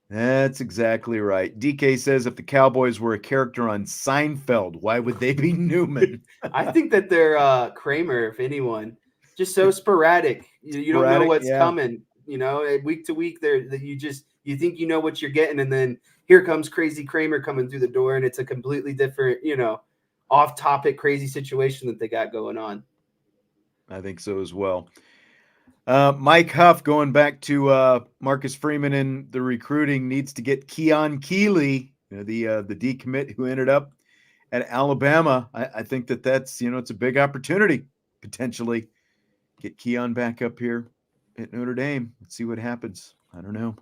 That's exactly right. DK says if the Cowboys were a character on Seinfeld, why would they be Newman? I think that they're Kramer, if anyone. Just so sporadic. You don't know what's coming. Week to week, you think you know what you're getting, and then here comes crazy Kramer coming through the door, and it's a completely different, off-topic, crazy situation that they got going on. I think so as well. Mike Huff, going back to Marcus Freeman in the recruiting, needs to get Keon Keeley, the decommit who ended up at Alabama. I think that's it's a big opportunity potentially. Get Keon back up here at Notre Dame. Let's see what happens. I don't know.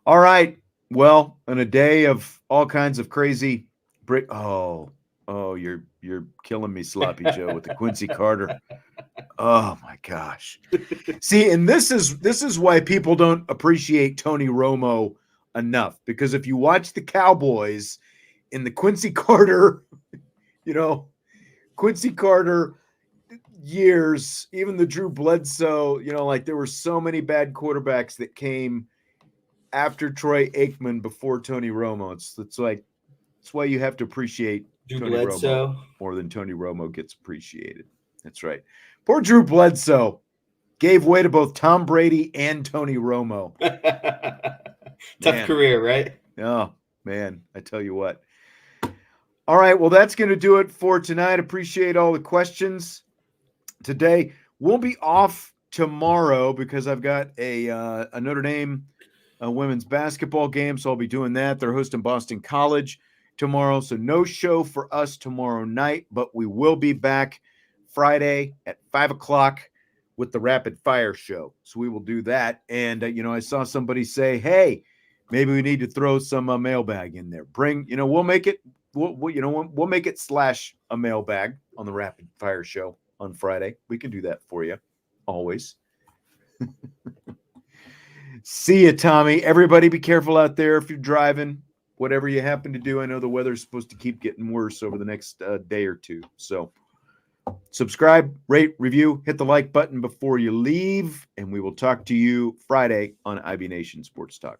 All right. Well, on a day of all kinds of crazy you're killing me, Sloppy Joe, with the Quincy Carter. Oh my gosh. See, and this is why people don't appreciate Tony Romo enough, because if you watch the Cowboys in the Quincy Carter, Quincy Carter years, even the Drew Bledsoe, there were so many bad quarterbacks that came after Troy Aikman before Tony Romo. It's why you have to appreciate Drew Tony Bledsoe Romo more than Tony Romo gets appreciated. That's right. Poor Drew Bledsoe gave way to both Tom Brady and Tony Romo. Tough career, right? Oh, man, I tell you what. All right, well, that's going to do it for tonight. Appreciate all the questions today. We'll be off tomorrow because I've got a Notre Dame women's basketball game, so I'll be doing that. They're hosting Boston College tomorrow, so no show for us tomorrow night, but we will be back Friday at 5:00 with the Rapid Fire show. So we will do that. And I saw somebody say, hey, maybe we need to throw some mailbag in there. We'll make it / a mailbag on the Rapid Fire show on Friday. We can do that for you always. See you, Tommy. Everybody be careful out there if you're driving. whatever you happen to do. I know the weather's supposed to keep getting worse over the next day or two. So subscribe, rate, review, hit the like button before you leave, and we will talk to you Friday on IB Nation Sports Talk.